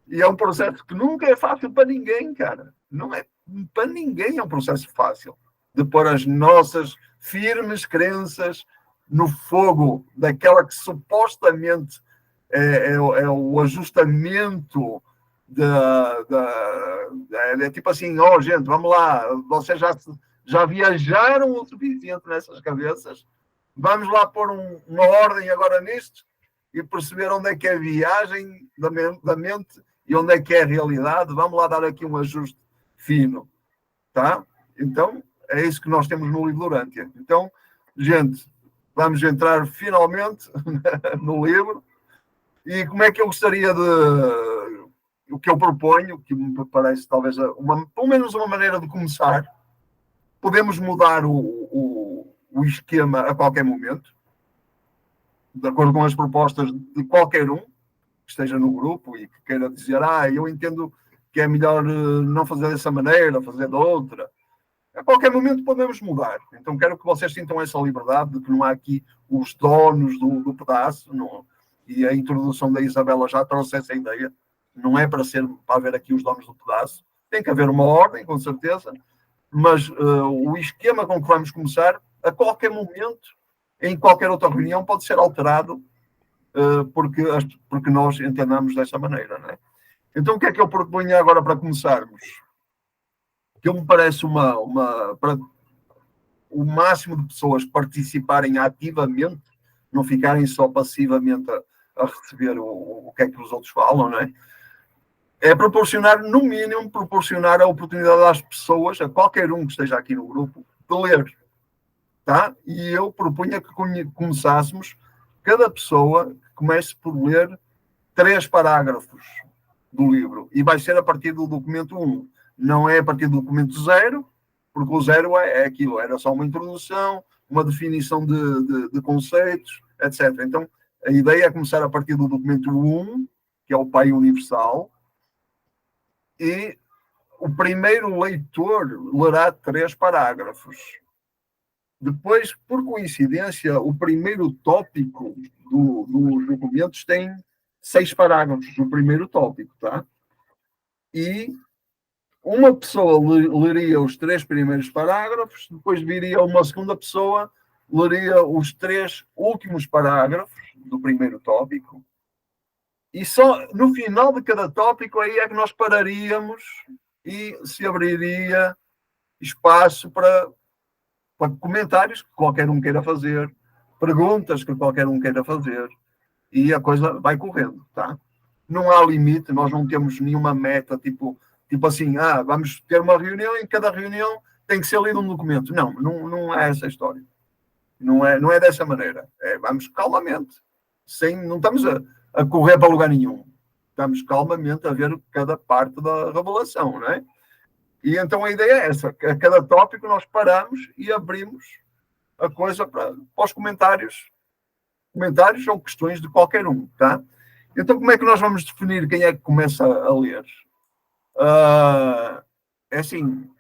e é um processo que nunca é fácil para ninguém, cara. Não é para ninguém, é um processo fácil de pôr as nossas firmes crenças no fogo daquela que supostamente é o ajustamento é tipo assim, gente, vamos lá, vocês já viajaram o suficiente nessas cabeças, vamos lá pôr uma ordem agora nisto e perceber onde é que é a viagem da mente e onde é que é a realidade, vamos lá dar aqui um ajuste fino, tá? Então, é isso que nós temos no Livro Durante. Então, gente, vamos entrar finalmente no livro. E como é que eu gostaria o que eu proponho, que me parece talvez pelo menos uma maneira de começar, podemos mudar o esquema a qualquer momento, de acordo com as propostas de qualquer um que esteja no grupo e que queira dizer, eu entendo que é melhor não fazer dessa maneira, fazer de outra. A qualquer momento podemos mudar. Então quero que vocês sintam essa liberdade de que não há aqui os donos do pedaço. Não. E a introdução da Isabela já trouxe essa ideia. Não é para haver aqui os donos do pedaço. Tem que haver uma ordem, com certeza. Mas o esquema com que vamos começar, a qualquer momento, em qualquer outra reunião, pode ser alterado porque nós entendamos dessa maneira. Não é? Então o que é que eu proponho agora para começarmos? Que me parece para o máximo de pessoas participarem ativamente, não ficarem só passivamente a receber o que é que os outros falam, não é? É no mínimo, proporcionar a oportunidade às pessoas, a qualquer um que esteja aqui no grupo, de ler, tá? E eu propunha que começássemos, cada pessoa comece por ler 3 parágrafos do livro, e vai ser a partir do documento 1. Não é a partir do documento 0, porque o 0 é aquilo, era só uma introdução, uma definição de conceitos, etc. Então, a ideia é começar a partir do documento 1, que é o Pai Universal, e o primeiro leitor lerá 3 parágrafos. Depois, por coincidência, o primeiro tópico dos documentos tem 6 parágrafos, o primeiro tópico, tá? E uma pessoa leria os 3 primeiros parágrafos, depois viria uma segunda pessoa, leria os 3 últimos parágrafos do primeiro tópico, e só no final de cada tópico aí é que nós pararíamos e se abriria espaço para comentários que qualquer um queira fazer, perguntas que qualquer um queira fazer. e a coisa vai correndo, tá? Não há limite, nós não temos nenhuma meta, tipo assim, vamos ter uma reunião e em cada reunião tem que ser lido um documento. Não é essa a história. Não é dessa maneira. Vamos calmamente, não estamos a correr para lugar nenhum. Estamos calmamente a ver cada parte da revelação, não é? E então a ideia é essa, a cada tópico nós paramos e abrimos a coisa para os comentários ou questões de qualquer um, tá? Então como é que nós vamos definir quem é que começa a ler? É assim,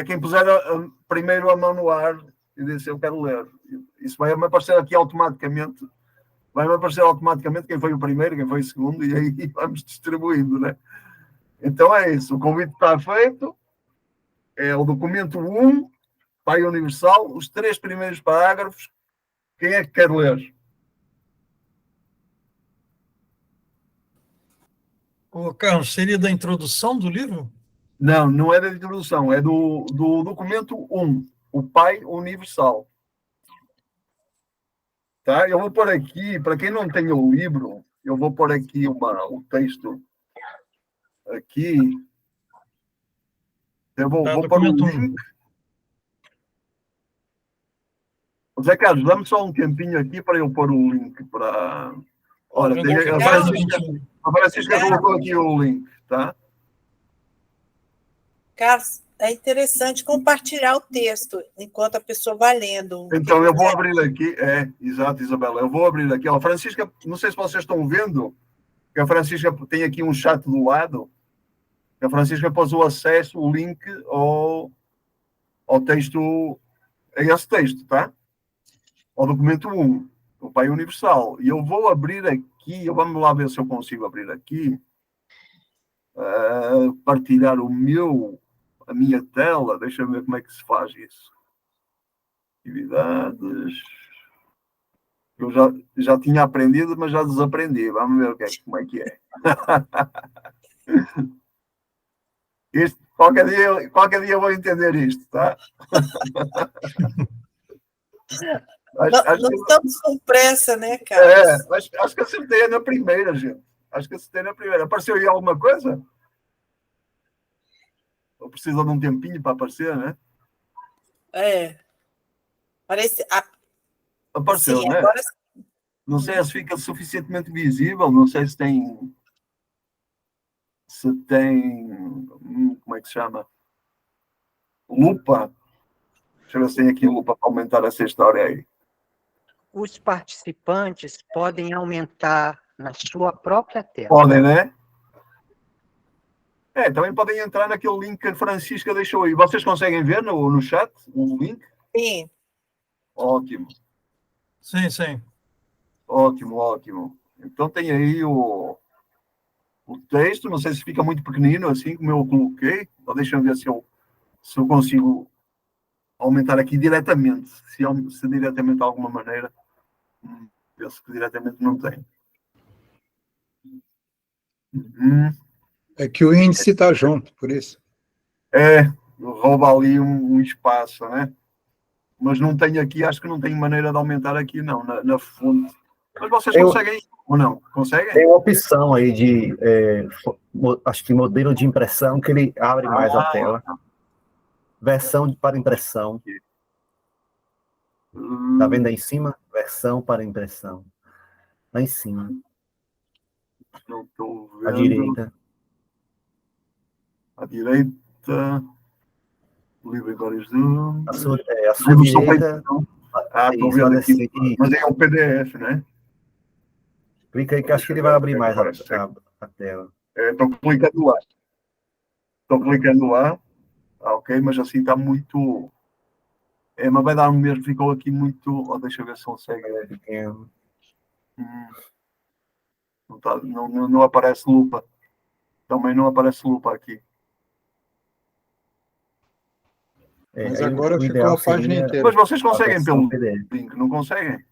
quem puser primeiro a mão no ar e dizer eu quero ler. Isso vai-me aparecer aqui automaticamente. Vai-me aparecer automaticamente quem foi o primeiro, quem foi o segundo, e aí vamos distribuindo, né? Então é isso. O convite está feito. É o documento 1, Pai Universal, os 3 primeiros parágrafos. Quem é que quer ler? Ô, Carlos, seria da introdução do livro? Não é da introdução, é do documento 1, o Pai Universal. Tá? Eu vou pôr aqui, para quem não tem o livro, eu vou pôr aqui o texto aqui. Eu vou pôr o link. Zé Carlos, dá-me só um tempinho aqui para eu pôr o link para... Olha, a Francisca colocou aqui o link, tá? Carlos, é interessante compartilhar o texto enquanto a pessoa vai lendo. Então, eu vou abrir aqui. Exato, Isabela. Eu vou abrir aqui. A Francisca, não sei se vocês estão vendo, que a Francisca tem aqui um chat do lado. A Francisca pôs o acesso, o link ao texto, a esse texto, tá? Ao documento 1, o Pai Universal. E eu vou abrir aqui, vamos lá ver se eu consigo abrir aqui, partilhar a minha tela. Deixa eu ver como é que se faz isso. Atividades. Eu já tinha aprendido, mas já desaprendi. Vamos ver como é que é. Qualquer dia eu vou entender isto, tá? Não estamos com pressa, né, Carlos? Acho que acertei na primeira, gente. Acho que acertei na primeira. Apareceu aí alguma coisa? Ou precisa de um tempinho para aparecer, né? Parece... Apareceu, sim, né? agora... Não sei se fica suficientemente visível, não sei se tem... como é que se chama? Lupa. Deixa eu ver se tem aqui lupa para aumentar essa história aí. Os participantes podem aumentar na sua própria tela. Podem, né? Também podem entrar naquele link que a Francisca deixou aí. Vocês conseguem ver no chat o link? Sim. Ótimo. Sim. Ótimo. Então tem aí o texto, não sei se fica muito pequenino, assim como eu coloquei. Então, deixa eu ver se eu consigo aumentar aqui diretamente. Se diretamente de alguma maneira. Penso que diretamente não tem. É que o índice está junto, por isso. Rouba ali um espaço, né? Mas não tem aqui, acho que não tem maneira de aumentar aqui, não, na fonte. Mas vocês conseguem ou não? Conseguem? Tem uma opção aí de, acho que modelo de impressão, que ele abre mais a tela. Versão para impressão. Tá vendo aí em cima? Versão para impressão. Lá em cima. Não estou vendo. À direita. À direita. Livro em vários Zoom. A sua direita. Estou vendo aqui. Mas é o PDF, né? Clica aí que acho que ele vai abrir mais a tela. Estou clicando lá. Ok, mas assim está muito... mas vai dar um mesmo, ficou aqui muito... deixa eu ver se consegue. Não aparece lupa. Também não aparece lupa aqui. Mas agora ficou a página inteira. Mas vocês conseguem pelo link, não conseguem?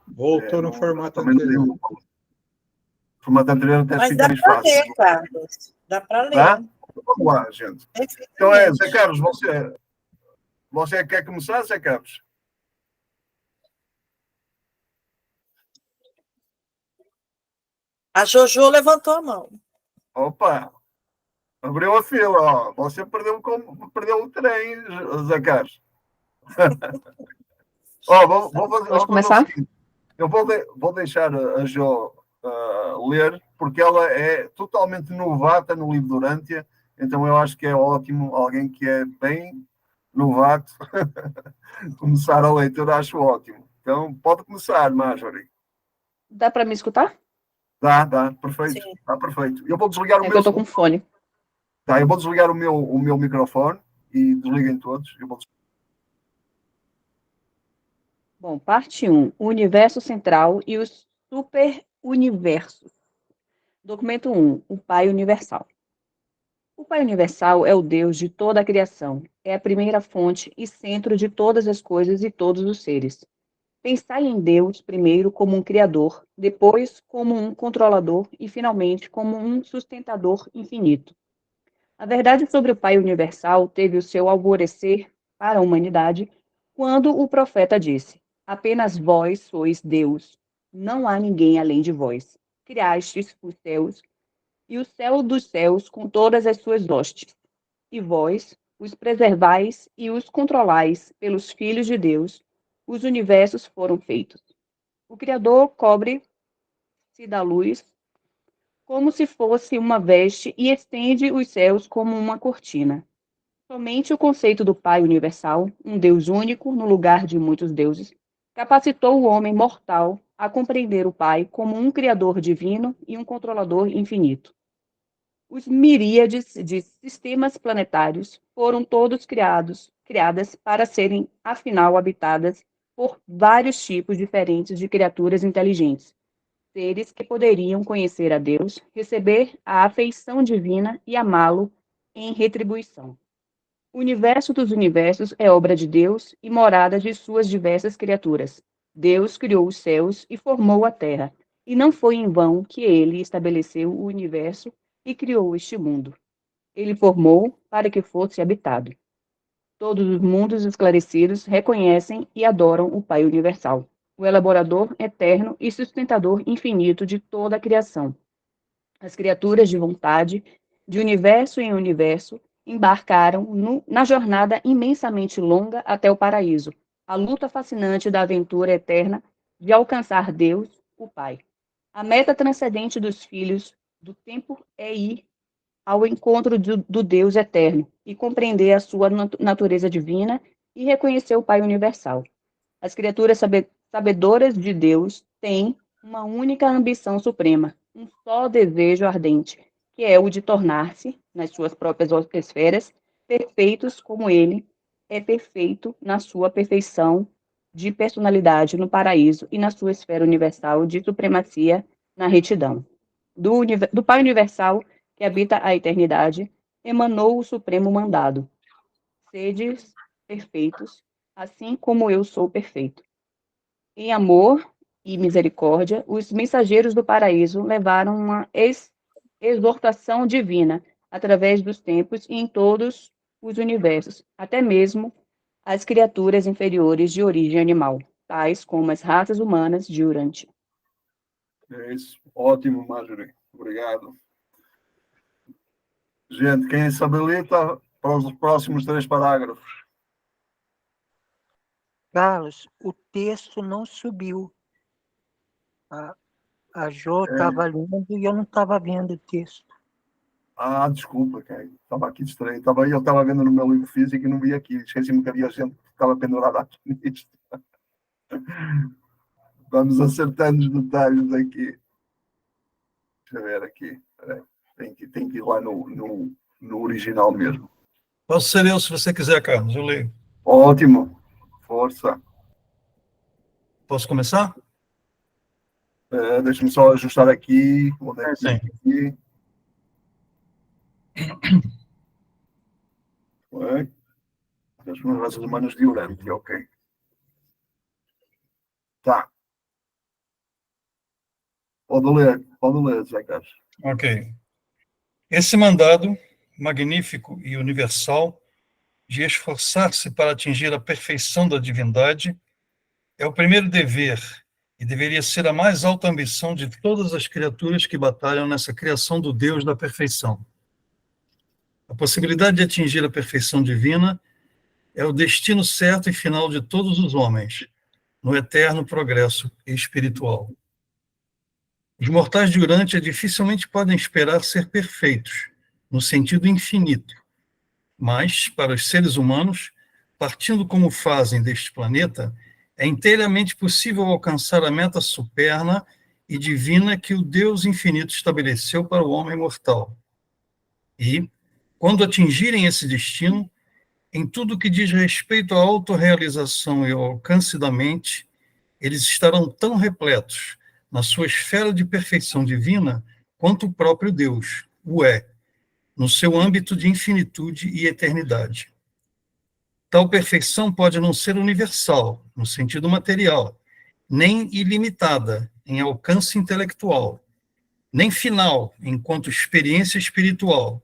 Voltou no formato anterior. O formato anterior até Mas fica dá mais para fácil. ler, Carlos. Dá para ler. Tá? Vamos lá, gente. Então Zé Carlos, você Você quer começar, Zé Carlos? A Jojo levantou a mão. Opa! Abriu a fila, ó. Você perdeu o trem, Zé Carlos. Ó, Pode começar? o seguinte. Eu vou deixar a Jo ler, porque ela é totalmente novata no livro de Urântia, então eu acho que é ótimo alguém que é bem novato começar a leitura, acho ótimo. Então, pode começar, Marjorie. Dá para me escutar? Dá, perfeito. Sim. Está perfeito. Eu vou desligar o É que meu. eu tô com fone. Tá, eu vou desligar o meu microfone e desliguem todos. Bom, parte 1. O universo central e os superuniversos. Documento 1. O Pai Universal. O Pai Universal é o Deus de toda a criação. É a primeira fonte e centro de todas as coisas e todos os seres. Pensai em Deus primeiro como um criador, depois como um controlador e finalmente como um sustentador infinito. A verdade sobre o Pai Universal teve o seu alvorecer para a humanidade quando o profeta disse: Apenas vós sois Deus, não há ninguém além de vós. Criastes os céus e o céu dos céus com todas as suas hostes, e vós os preservais e os controlais pelos filhos de Deus. Os universos foram feitos. O Criador cobre-se da luz como se fosse uma veste e estende os céus como uma cortina. Somente o conceito do Pai universal, um Deus único no lugar de muitos deuses, capacitou o homem mortal a compreender o Pai como um Criador divino e um controlador infinito. Os miríades de sistemas planetários foram todos criadas para serem, afinal, habitadas por vários tipos diferentes de criaturas inteligentes, seres que poderiam conhecer a Deus, receber a afeição divina e amá-lo em retribuição. O universo dos universos é obra de Deus e morada de suas diversas criaturas. Deus criou os céus e formou a terra, e não foi em vão que ele estabeleceu o universo e criou este mundo. Ele formou para que fosse habitado. Todos os mundos esclarecidos reconhecem e adoram o Pai Universal, o elaborador eterno e sustentador infinito de toda a criação. As criaturas de vontade, de universo em universo, embarcaram na jornada imensamente longa até o paraíso, a luta fascinante da aventura eterna de alcançar Deus, o Pai. A meta transcendente dos filhos do tempo é ir ao encontro do Deus eterno e compreender a sua natureza divina e reconhecer o Pai universal. As criaturas sabedoras de Deus têm uma única ambição suprema, um só desejo ardente, que é o de tornar-se, nas suas próprias esferas, perfeitos como ele é perfeito na sua perfeição de personalidade no paraíso e na sua esfera universal de supremacia na retidão. Do Pai Universal, que habita a eternidade, emanou o supremo mandado: sedes perfeitos, assim como eu sou perfeito. Em amor e misericórdia, os mensageiros do paraíso levaram uma exortação divina através dos tempos e em todos os universos, até mesmo às criaturas inferiores de origem animal, tais como as raças humanas de Urântia. É isso. Ótimo, Marjorie. Obrigado. Gente, quem se habilita para os próximos 3 parágrafos? Carlos, o texto não subiu. A Jo estava lendo e eu não estava vendo o texto. Desculpa, cara. Estava aqui distraído. Eu estava vendo no meu livro físico e não vi aqui. Esqueci-me que havia gente que estava pendurada aqui nisto. Vamos acertando os detalhes aqui. Deixa eu ver aqui. Tem que ir lá no original mesmo. Posso ser eu, se você quiser, Carlos, eu leio. Ótimo. Força. Posso começar? Deixa-me só ajustar aqui. Onde é que Sim. aqui? As raças humanas de Urântia, ok. Tá. Pode ler, Zé Carlos. Ok. Esse mandado, magnífico e universal, de esforçar-se para atingir a perfeição da divindade é o primeiro dever e deveria ser a mais alta ambição de todas as criaturas que batalham nessa criação do Deus da perfeição. A possibilidade de atingir a perfeição divina é o destino certo e final de todos os homens, no eterno progresso espiritual. Os mortais de Urântia dificilmente podem esperar ser perfeitos, no sentido infinito, mas, para os seres humanos, partindo como fazem deste planeta, é inteiramente possível alcançar a meta superna e divina que o Deus infinito estabeleceu para o homem mortal. E, quando atingirem esse destino, em tudo que diz respeito à autorrealização e ao alcance da mente, eles estarão tão repletos na sua esfera de perfeição divina quanto o próprio Deus o é, no seu âmbito de infinitude e eternidade. Tal perfeição pode não ser universal, no sentido material, nem ilimitada, em alcance intelectual, nem final, enquanto experiência espiritual,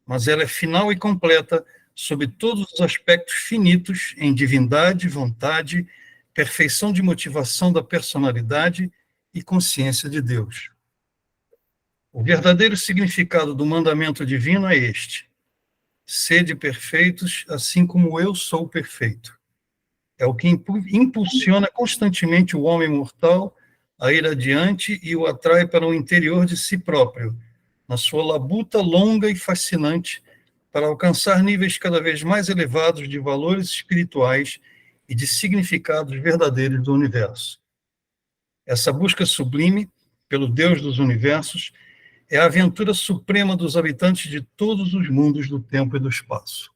mas ela é final e completa sob todos os aspectos finitos em divindade, vontade, perfeição de motivação da personalidade e consciência de Deus. O verdadeiro significado do mandamento divino é este: sede perfeitos, assim como eu sou perfeito. É o que impulsiona constantemente o homem mortal a ir adiante e o atrai para o interior de si próprio, na sua labuta longa e fascinante, para alcançar níveis cada vez mais elevados de valores espirituais e de significados verdadeiros do universo. Essa busca sublime, pelo Deus dos universos, é a aventura suprema dos habitantes de todos os mundos do tempo e do espaço.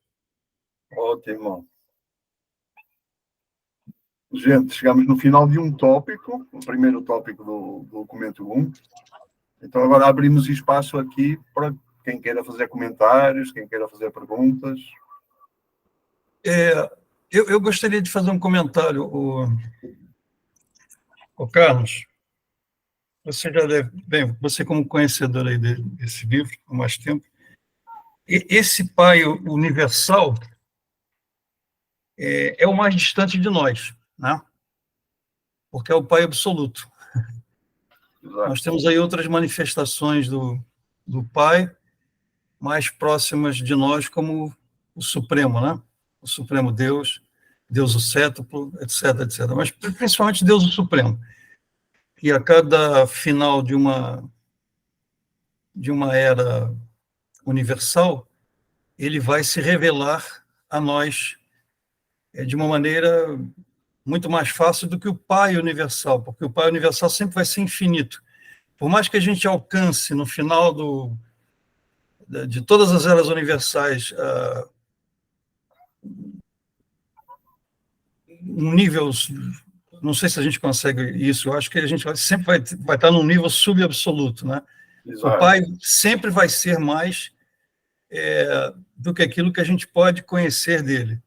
Ótimo. Gente, chegamos no final de um tópico, o primeiro tópico do documento 1. Então, agora abrimos espaço aqui para quem queira fazer comentários, quem queira fazer perguntas. Eu gostaria de fazer um comentário, o Carlos. Você já deve, bem, você como conhecedor aí desse livro há mais tempo, esse Pai universal é o mais distante de nós, né? Porque é o Pai absoluto. Exato. Nós temos aí outras manifestações do Pai mais próximas de nós, como o Supremo, né? O Supremo Deus, Deus o Cétuplo, etc, etc. Mas principalmente Deus o Supremo, que a cada final de uma era universal, ele vai se revelar a nós de uma maneira muito mais fácil do que o Pai universal, porque o Pai universal sempre vai ser infinito. Por mais que a gente alcance no final de todas as eras universais um nível, não sei se a gente consegue isso, eu acho que a gente sempre vai estar num nível subabsoluto, né? Exato. O Pai sempre vai ser mais do que aquilo que a gente pode conhecer dele.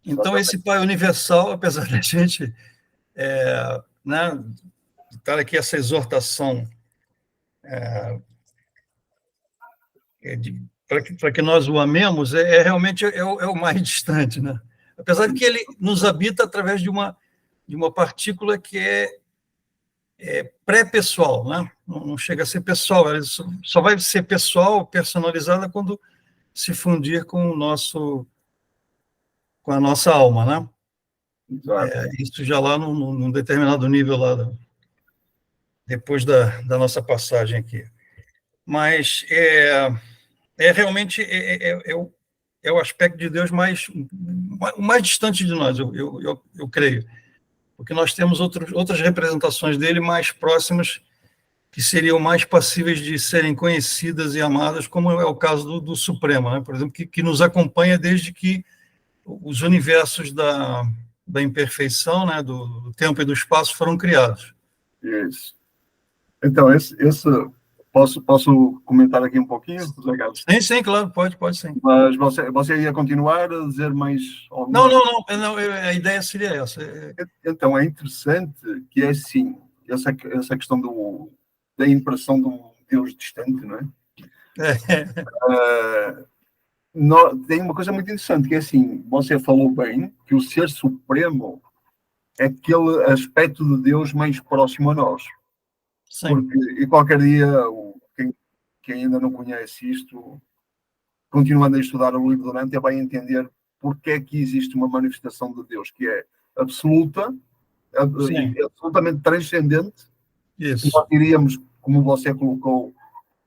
Então, esse Pai universal, apesar da gente né, estar aqui essa exortação para que nós o amemos, realmente é o mais distante, né? Apesar de que ele nos habita através de uma partícula que é pré-pessoal, né? Não chega a ser pessoal, ela só vai ser pessoal, personalizada, quando se fundir com a nossa alma, né? Isso já lá num determinado nível lá, depois da nossa passagem aqui. Mas realmente o aspecto de Deus o mais distante de nós, eu creio. Porque nós temos outras representações dele mais próximas, que seriam mais passíveis de serem conhecidas e amadas, como é o caso do Supremo, né? Por exemplo, que nos acompanha desde que os universos da imperfeição, né, do tempo e do espaço foram criados. Isso. Então, posso comentar aqui um pouquinho, José Carlos? Sim, claro, pode sim. Mas você ia continuar a dizer mais... Não, a ideia seria essa. Então, é interessante que é assim, essa questão da impressão de um Deus distante, não é? tem uma coisa muito interessante, que é assim, você falou bem, que o Ser Supremo é aquele aspecto de Deus mais próximo a nós. Sim. Porque, e qualquer dia, quem ainda não conhece isto, continuando a estudar o livro do Dante, vai entender porque é que existe uma manifestação de Deus que é absoluta, absolutamente transcendente. Isso. Nós diríamos, como você colocou,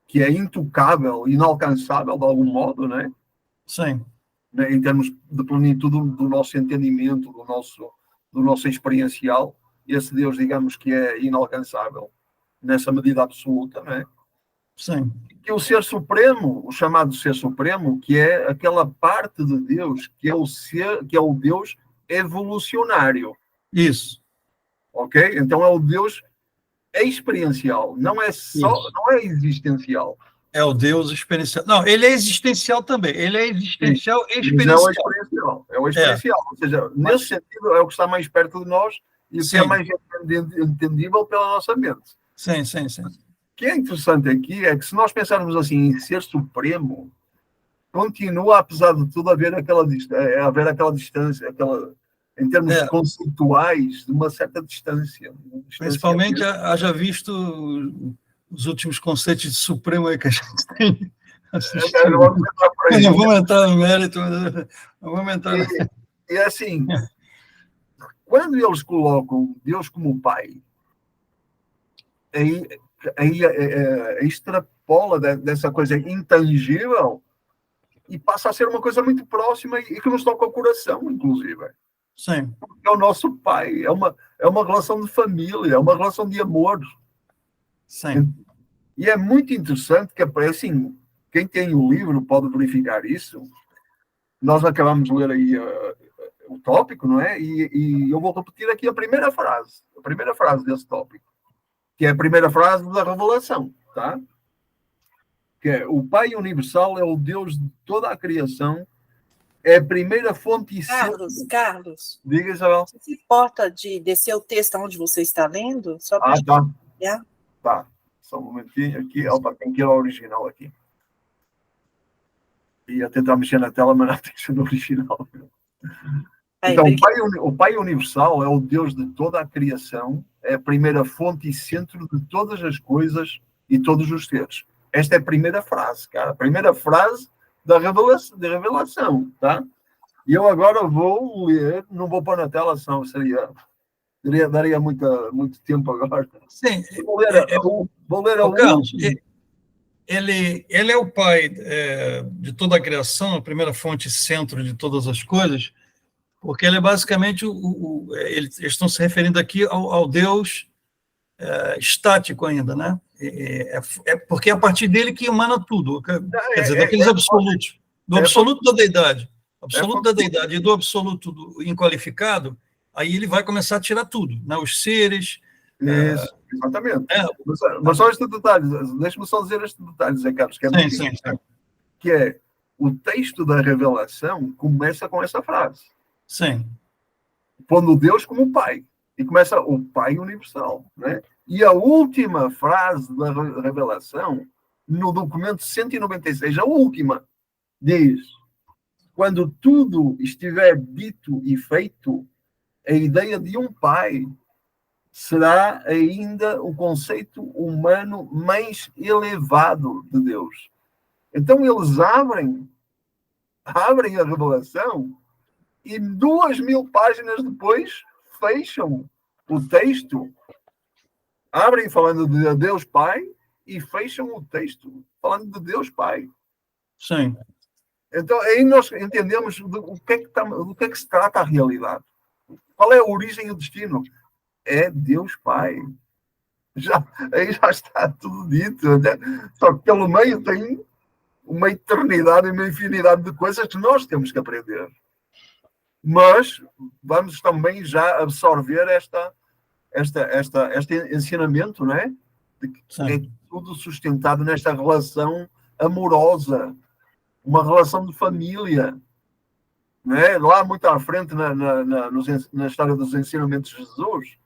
que é intocável, inalcançável de algum modo, não é? Sim. Em termos de plenitude do nosso entendimento, do nosso experiencial, esse Deus, digamos que é inalcançável nessa medida absoluta, não é? Sim. Que o Ser Supremo, o chamado Ser Supremo, que é aquela parte de Deus que é o ser, que é o Deus evolucionário. Isso. Ok? Então é o Deus experiencial, não é só, Isso. não é existencial. É o Deus experiencial. Não, ele é existencial também. Ele é existencial e experiencial. Mas é o experiencial. É o experiencial. Ou seja, nesse sentido, é o que está mais perto de nós e o que é mais entendível pela nossa mente. Sim, sim, sim. O que é interessante aqui é que se nós pensarmos assim em Ser Supremo, continua, apesar de tudo, a haver aquela distância, em termos conceituais, de uma certa distância. Principalmente, haja visto os últimos conceitos de Supremo aí que a gente tem assistido. Não vamos entrar no mérito, não vamos entrar. E assim, quando eles colocam Deus como Pai, aí extrapola dessa coisa intangível e passa a ser uma coisa muito próxima e que nos toca o coração, inclusive. Sim. Porque é o nosso Pai, é uma relação de família, é uma relação de amor. Sim. E é muito interessante que, assim, quem tem o livro pode verificar isso. Nós acabamos de ler aí o tópico, não é? E eu vou repetir aqui a primeira frase desse tópico, que é a primeira frase da Revelação, tá? Que é: o Pai Universal é o Deus de toda a criação, é a primeira fonte e Carlos. Diga, Isabel. Você se importa de descer o texto onde você está lendo? Só para tá. Yeah. Tá. Só um momentinho aqui. Opa, tem que ir ao original aqui. Ia tentar mexer na tela, mas não tem que ser no original. Então, o Pai Universal é o Deus de toda a criação, é a primeira fonte e centro de todas as coisas e todos os seres. Esta é a primeira frase, cara. A primeira frase da revelação, tá? E eu agora vou ler, não vou pôr na tela, senão daria muito tempo agora. Sim. Vou ler a Carlos, ele é o Pai de toda a criação, a primeira fonte e centro de todas as coisas, porque ele é basicamente eles estão se referindo aqui ao Deus estático ainda, né? Porque é a partir dele que emana tudo, quer dizer, daqueles absolutos, do absoluto da deidade, da deidade e do absoluto do inqualificado, aí ele vai começar a tirar tudo, né? Os seres. Isso, exatamente. Mas só este detalhe, deixa-me só dizer este detalhe, Zé Carlos, que é muito importante, que é o texto da Revelação começa com essa frase. Sim. Pondo Deus como Pai. E começa o Pai Universal, né? E a última frase da Revelação, no documento 196, a última, diz: quando tudo estiver dito e feito, a ideia de um Pai será ainda o conceito humano mais elevado de Deus. Então eles abrem a Revelação e 2000 páginas depois fecham o texto. Abrem falando de Deus Pai e fecham o texto falando de Deus Pai. Sim. Então aí nós entendemos do que é que se trata a realidade. Qual é a origem e o destino? É Deus Pai. Aí já está tudo dito. Né? Só que pelo meio tem uma eternidade e uma infinidade de coisas que nós temos que aprender. Mas vamos também já absorver este ensinamento, não é? De que é tudo sustentado nesta relação amorosa, uma relação de família. Não é? Lá muito à frente na história dos ensinamentos de Jesus,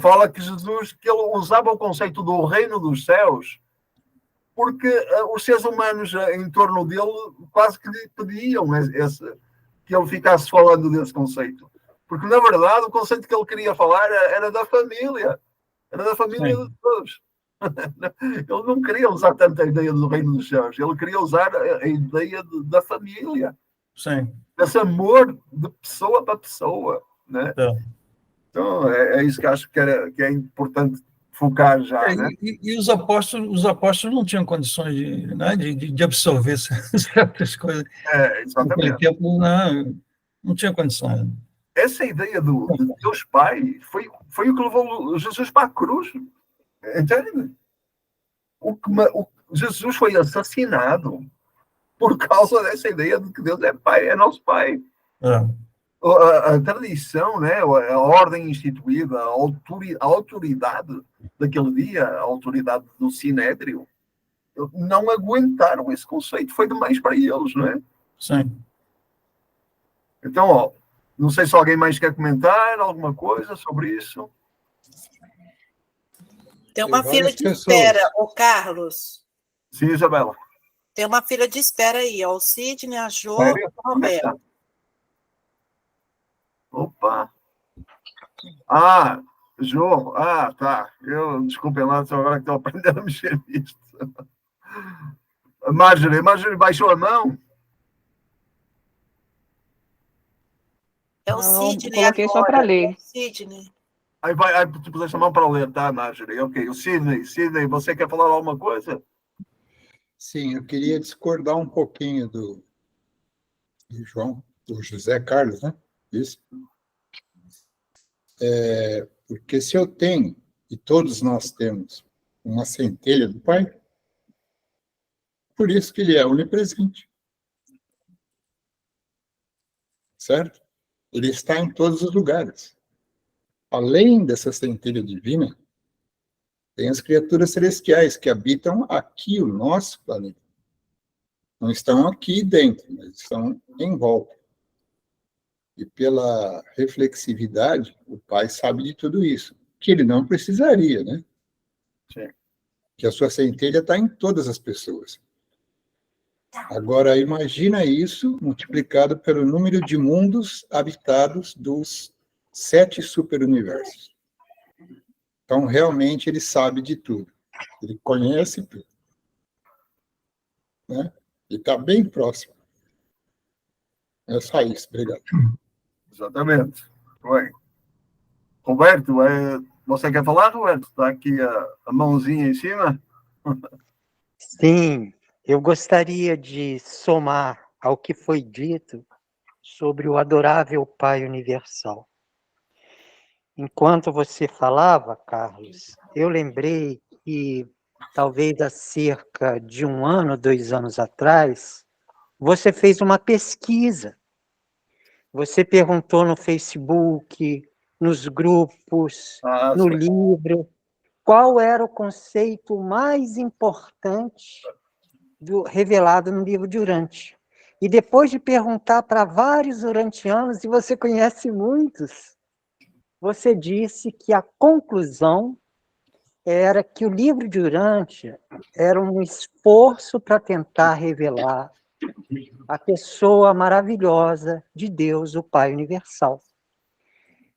fala que Jesus, que ele usava o conceito do reino dos céus porque os seres humanos em torno dele quase que lhe pediam que ele ficasse falando desse conceito. Porque, na verdade, o conceito que ele queria falar era da família. Era da família de Deus. Ele não queria usar tanto a ideia do reino dos céus. Ele queria usar a ideia da família. Sim. Esse amor de pessoa para pessoa. Né? Então, é isso que acho que é importante focar já. Né? E os apóstolos não tinham condições de absorver certas coisas. Exatamente. Naquele tempo, não tinha condições. Essa ideia de Deus Pai foi o que levou Jesus para a cruz. Entende? Jesus foi assassinado por causa dessa ideia de que Deus é Pai, é nosso Pai. A tradição, né, a ordem instituída, a autoridade daquele dia, a autoridade do Sinédrio, não aguentaram esse conceito. Foi demais para eles, não é? Sim. Então, não sei se alguém mais quer comentar alguma coisa sobre isso. Tem uma fila de espera, o Carlos. Sim, Isabela. Tem uma fila de espera aí, o Sidney, a Jo e o Roberto. Opa! Jo, tá. Desculpem lá, só agora que estou aprendendo a mexer nisso. Marjorie baixou a mão? É o Sidney. Coloquei só para ler. Sidney. Aí tu puseste a mão para ler, tá, Marjorie? Ok. O Sidney, você quer falar alguma coisa? Sim, eu queria discordar um pouquinho do José Carlos, né? Isso. Porque se eu tenho, e todos nós temos, uma centelha do Pai, por isso que ele é onipresente. Certo? Ele está em todos os lugares. Além dessa centelha divina, tem as criaturas celestiais que habitam aqui, o nosso planeta. Não estão aqui dentro, mas estão em volta. E pela reflexividade, o Pai sabe de tudo isso, que ele não precisaria, né? Sim. Que a sua centelha está em todas as pessoas. Agora, imagina isso multiplicado pelo número de mundos habitados dos 7 superuniversos. Então, realmente, ele sabe de tudo. Ele conhece tudo. Né? E está bem próximo. É só isso. Obrigado. Exatamente. Bem. Roberto, você quer falar, Roberto? Está aqui a mãozinha em cima. Sim, eu gostaria de somar ao que foi dito sobre o adorável Pai Universal. Enquanto você falava, Carlos, eu lembrei que talvez há cerca de 1 ano, 2 anos atrás, você fez uma pesquisa. Você perguntou no Facebook, nos grupos, no livro, qual era o conceito mais importante revelado no livro de Urantia. E depois de perguntar para vários urantianos, e você conhece muitos, você disse que a conclusão era que o livro de Urantia era um esforço para tentar revelar a pessoa maravilhosa de Deus, o Pai Universal.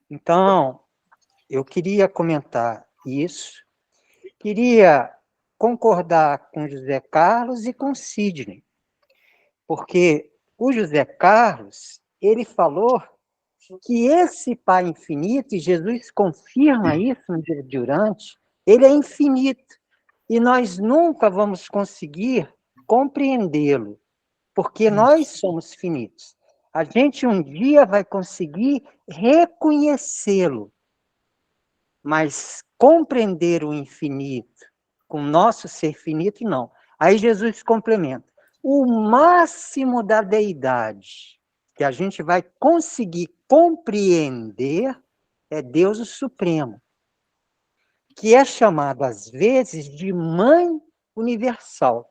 Então, eu queria comentar isso, queria concordar com José Carlos e com Sidney, porque o José Carlos, ele falou que esse Pai infinito, e Jesus confirma isso no livro de Urantia, ele é infinito, e nós nunca vamos conseguir compreendê-lo, porque nós somos finitos. A gente um dia vai conseguir reconhecê-lo, mas compreender o infinito com o nosso ser finito, não. Aí Jesus complementa. O máximo da deidade que a gente vai conseguir compreender é Deus o Supremo, que é chamado, às vezes, de Mãe Universal.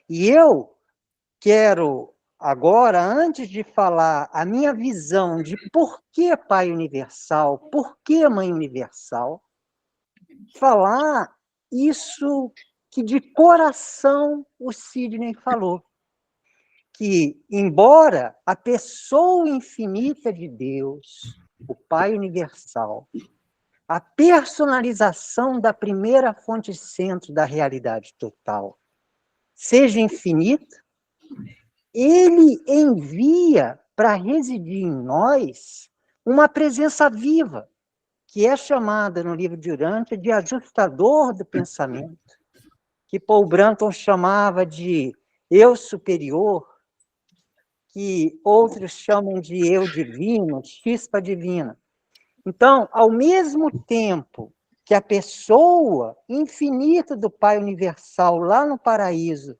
E eu quero, agora, antes de falar a minha visão de por que Pai Universal, por que Mãe Universal, falar isso que de coração o Sidney falou. Que, embora a pessoa infinita de Deus, o Pai Universal, a personalização da primeira fonte centro da realidade total, seja infinita, ele envia para residir em nós uma presença viva, que é chamada no livro de Urântia de ajustador do pensamento, que Paul Branton chamava de eu superior, que outros chamam de eu divino, chispa divina. Então, ao mesmo tempo que a pessoa infinita do Pai Universal lá no paraíso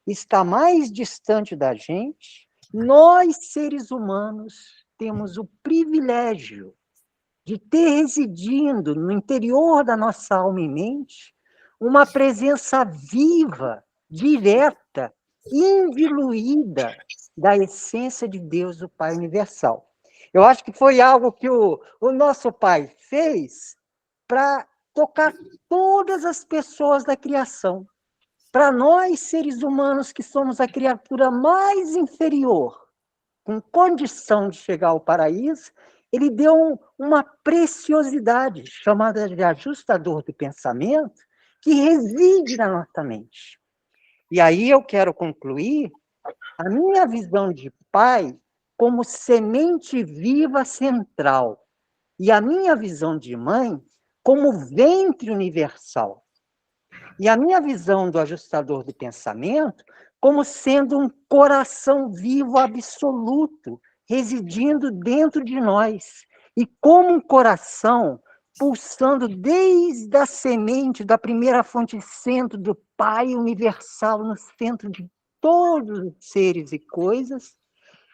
está mais distante da gente, nós, seres humanos, temos o privilégio de ter residindo no interior da nossa alma e mente uma presença viva, direta, indiluída da essência de Deus, o Pai Universal. Eu acho que foi algo que o nosso Pai fez para tocar todas as pessoas da criação. Para nós, seres humanos, que somos a criatura mais inferior, com condição de chegar ao paraíso, ele deu uma preciosidade, chamada de ajustador do pensamento, que reside na nossa mente. E aí eu quero concluir a minha visão de pai como semente viva central e a minha visão de mãe como ventre universal. E a minha visão do ajustador do pensamento como sendo um coração vivo absoluto, residindo dentro de nós. E como um coração pulsando desde a semente da primeira fonte centro do Pai Universal, no centro de todos os seres e coisas,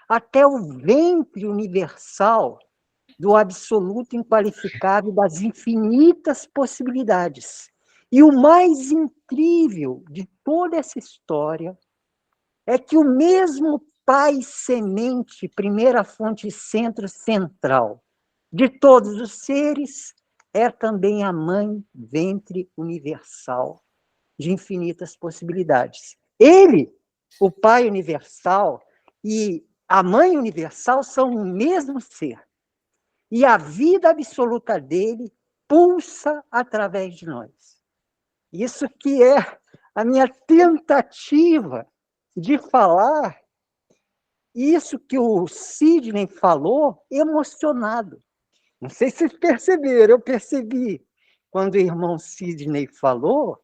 até o ventre universal do absoluto inqualificável das infinitas possibilidades. E o mais incrível de toda essa história é que o mesmo Pai semente, primeira fonte centro central de todos os seres, é também a mãe ventre universal de infinitas possibilidades. Ele, o Pai Universal, e a Mãe Universal são o mesmo ser. E a vida absoluta dele pulsa através de nós. Isso que é a minha tentativa de falar, isso que o Sidney falou, emocionado. Não sei se vocês perceberam, eu percebi. Quando o irmão Sidney falou,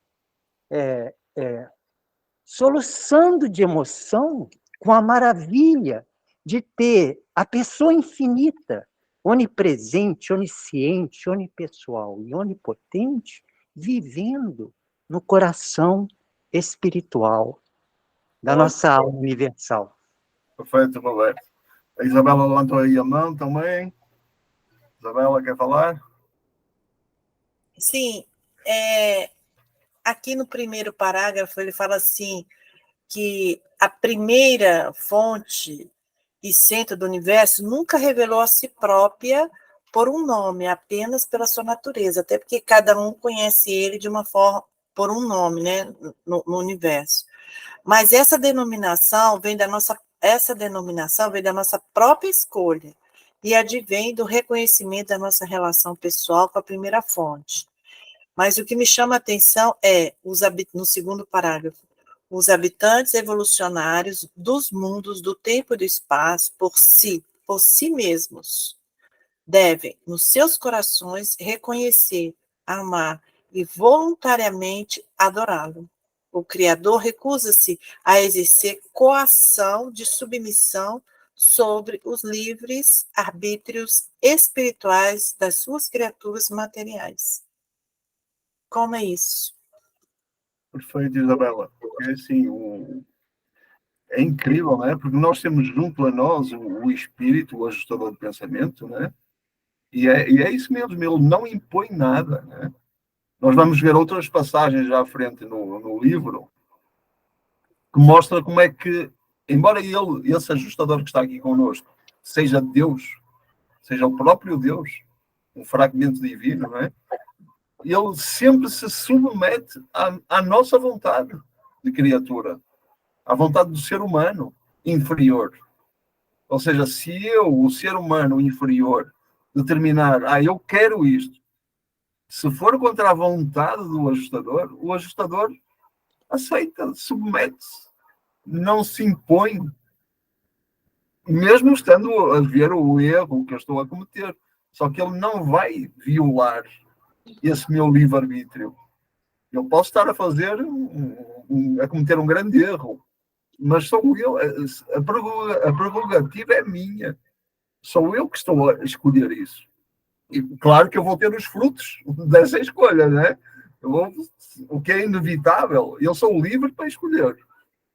soluçando de emoção com a maravilha de ter a pessoa infinita, onipresente, onisciente, onipessoal e onipotente, vivendo no coração espiritual da nossa alma universal. Perfeito, Roberto. A Isabela levantou aí a mão também. Isabela, quer falar? Sim, aqui no primeiro parágrafo ele fala assim, que a primeira fonte e centro do universo nunca revelou a si própria por um nome, apenas pela sua natureza, até porque cada um conhece ele de uma forma, por um nome, né, no universo. Mas essa denominação vem da nossa própria escolha e advém do reconhecimento da nossa relação pessoal com a primeira fonte. Mas o que me chama a atenção é, no segundo parágrafo, os habitantes evolucionários dos mundos do tempo e do espaço, por si mesmos, devem, nos seus corações, reconhecer, amar e voluntariamente adorá-lo. O Criador recusa-se a exercer coação de submissão sobre os livres arbítrios espirituais das suas criaturas materiais. Como é isso? Perfeito, Isabela. Porque assim, é incrível, não é? Porque nós temos junto a nós o espírito, o ajustador de pensamento, né? E é isso mesmo, ele não impõe nada, né? Nós vamos ver outras passagens já à frente no livro que mostra como é que, embora esse ajustador que está aqui connosco, seja Deus, seja o próprio Deus, um fragmento divino, não é? ele sempre se submete à nossa vontade de criatura, à vontade do ser humano inferior. Ou seja, se eu, o ser humano inferior, determinar, eu quero isto, se for contra a vontade do ajustador, o ajustador aceita, submete-se, não se impõe, mesmo estando a ver o erro que eu estou a cometer. Só que ele não vai violar esse meu livre-arbítrio. Eu posso estar a fazer, a cometer um grande erro, mas sou eu, a prerrogativa é minha. Sou eu que estou a escolher isso. E claro que eu vou ter os frutos dessa escolha, né? O que é inevitável, eu sou livre para escolher.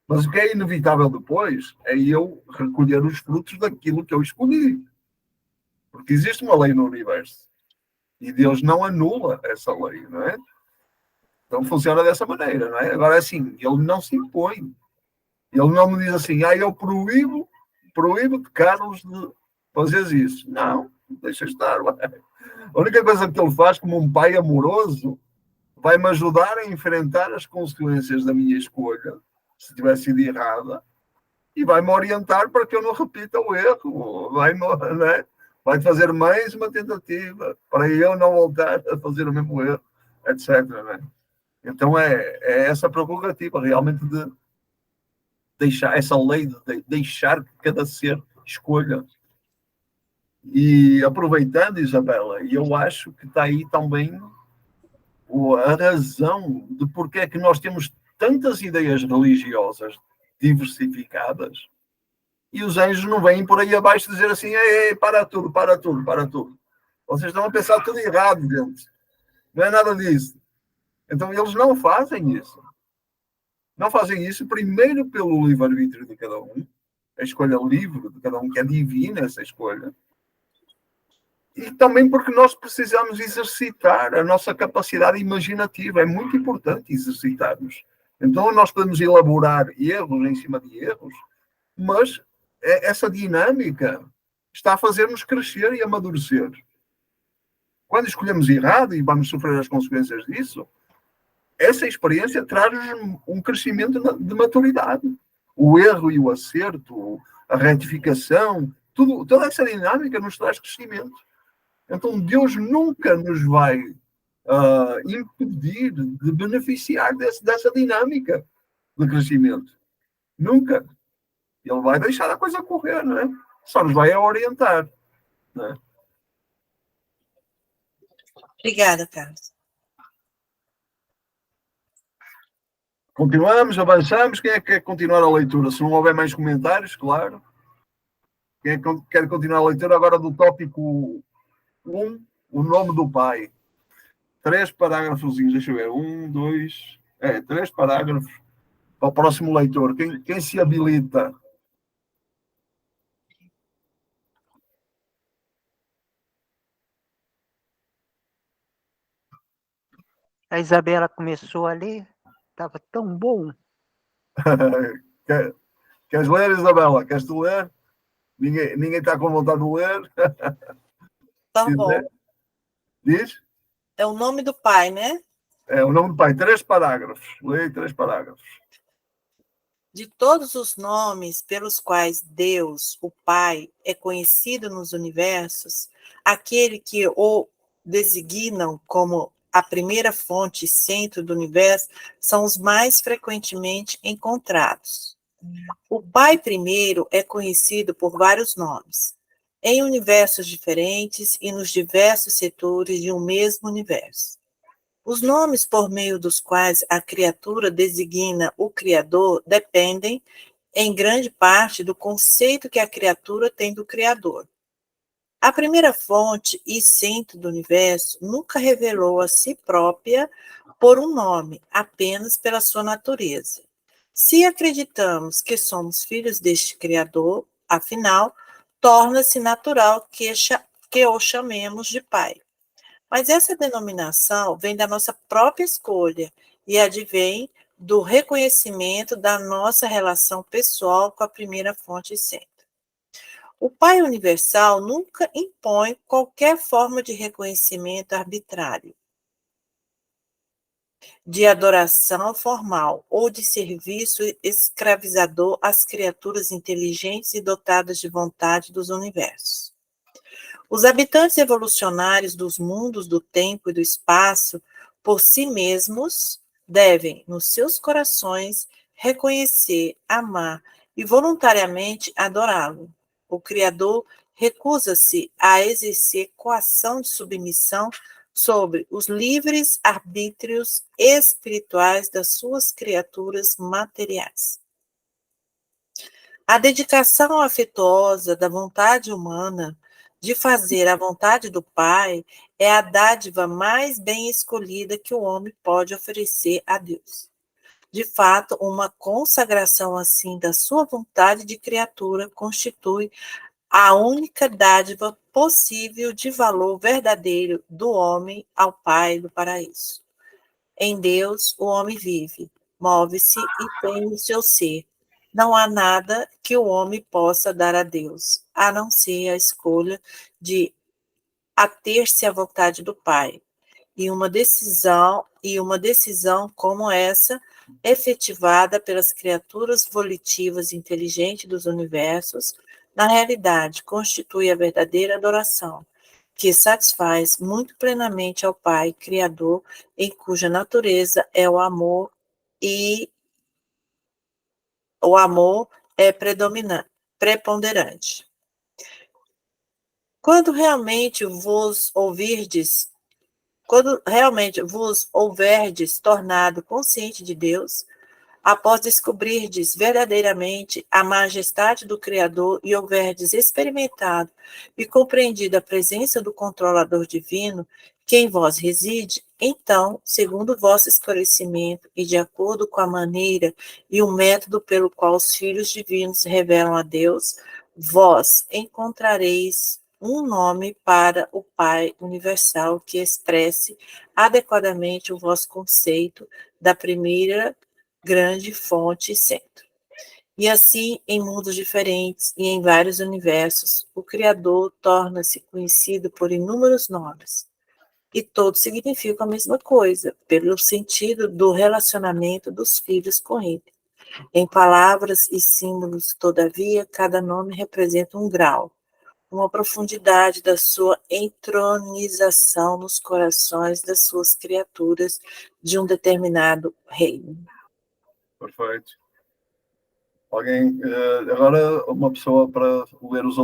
Mas o que é inevitável depois é eu recolher os frutos daquilo que eu escolhi. Porque existe uma lei no universo. E Deus não anula essa lei, não é? Então funciona dessa maneira, não é? Agora, assim, ele não se impõe. Ele não me diz assim, eu proíbo-te, Carlos, de fazeres isso. Não, deixa estar. A única coisa que ele faz, como um pai amoroso, vai-me ajudar a enfrentar as consequências da minha escolha, se tiver sido errada, e vai-me orientar para que eu não repita o erro. Né? Vai fazer mais uma tentativa para eu não voltar a fazer o mesmo erro, etc. Né? Então é essa prerrogativa realmente de deixar, essa lei de deixar que cada ser escolha. E aproveitando, Isabela, eu acho que está aí também a razão de porque é que nós temos tantas ideias religiosas diversificadas e os anjos não vêm por aí abaixo dizer assim, ei, para tudo, para tudo, para tudo. Vocês estão a pensar tudo errado, gente. Não é nada disso. Então eles não fazem isso. Não fazem isso primeiro pelo livre-arbítrio de cada um, a escolha livre de cada um, que é divina essa escolha, e também porque nós precisamos exercitar a nossa capacidade imaginativa. É muito importante exercitarmos. Então nós podemos elaborar erros em cima de erros, mas essa dinâmica está a fazer-nos crescer e amadurecer. Quando escolhemos errado e vamos sofrer as consequências disso, essa experiência traz-nos um crescimento de maturidade. O erro e o acerto, a retificação, toda essa dinâmica nos traz crescimento. Então Deus nunca nos vai impedir de beneficiar dessa dinâmica de crescimento. Nunca. Ele vai deixar a coisa correr, não é? Só nos vai orientar. Não é? Obrigada, Carlos. Continuamos, avançamos. Quem é que quer continuar a leitura? Se não houver mais comentários, claro. Quem é que quer continuar a leitura agora do tópico 1, o nome do pai? 3 parágrafos, deixa eu ver. 1, 2... 3 parágrafos para o próximo leitor. Quem se habilita? A Isabela começou a ler, estava tão bom. Queres ler, Isabela? Queres tu ler? Ninguém está com vontade de ler? Tá bom. Diz? É o nome do pai, né? É o nome do pai. 3 parágrafos. Leia 3 parágrafos. De todos os nomes pelos quais Deus, o Pai, é conhecido nos universos, aquele que o designam como a primeira fonte e centro do universo são os mais frequentemente encontrados. O Pai primeiro é conhecido por vários nomes, em universos diferentes e nos diversos setores de um mesmo universo. Os nomes por meio dos quais a criatura designa o Criador dependem, em grande parte, do conceito que a criatura tem do Criador. A primeira fonte e centro do universo nunca revelou a si própria por um nome, apenas pela sua natureza. Se acreditamos que somos filhos deste Criador, afinal, torna-se natural que o chamemos de Pai. Mas essa denominação vem da nossa própria escolha e advém do reconhecimento da nossa relação pessoal com a primeira fonte e centro. O Pai Universal nunca impõe qualquer forma de reconhecimento arbitrário. de adoração formal ou de serviço escravizador às criaturas inteligentes e dotadas de vontade dos universos. Os habitantes evolucionários dos mundos do tempo e do espaço, por si mesmos, devem, nos seus corações, reconhecer, amar e voluntariamente adorá-lo. O Criador recusa-se a exercer coação de submissão sobre os livres arbítrios espirituais das suas criaturas materiais. A dedicação afetuosa da vontade humana de fazer a vontade do Pai é a dádiva mais bem escolhida que o homem pode oferecer a Deus. De fato, uma consagração assim da sua vontade de criatura constitui a única dádiva possível de valor verdadeiro do homem ao Pai do paraíso. Em Deus, o homem vive, move-se e tem o seu ser. Não há nada que o homem possa dar a Deus, a não ser a escolha de ater-se à vontade do Pai. E uma decisão como essa, efetivada pelas criaturas volitivas e inteligentes dos universos, na realidade, constitui a verdadeira adoração, que satisfaz muito plenamente ao Pai Criador, em cuja natureza é o amor, e o amor é preponderante. Quando realmente vos houverdes tornado consciente de Deus, após descobrirdes verdadeiramente a majestade do Criador e houverdes experimentado e compreendido a presença do controlador divino que em vós reside, então, segundo o vosso esclarecimento e de acordo com a maneira e o método pelo qual os filhos divinos se revelam a Deus, vós encontrareis um nome para o Pai universal que expresse adequadamente o vosso conceito da primeira grande fonte e centro. E assim, em mundos diferentes e em vários universos, o Criador torna-se conhecido por inúmeros nomes. E todos significam a mesma coisa, pelo sentido do relacionamento dos filhos com ele. Em palavras e símbolos, todavia, cada nome representa um grau, uma profundidade da sua entronização nos corações das suas criaturas de um determinado reino. Perfeito. Alguém, agora uma pessoa para ler os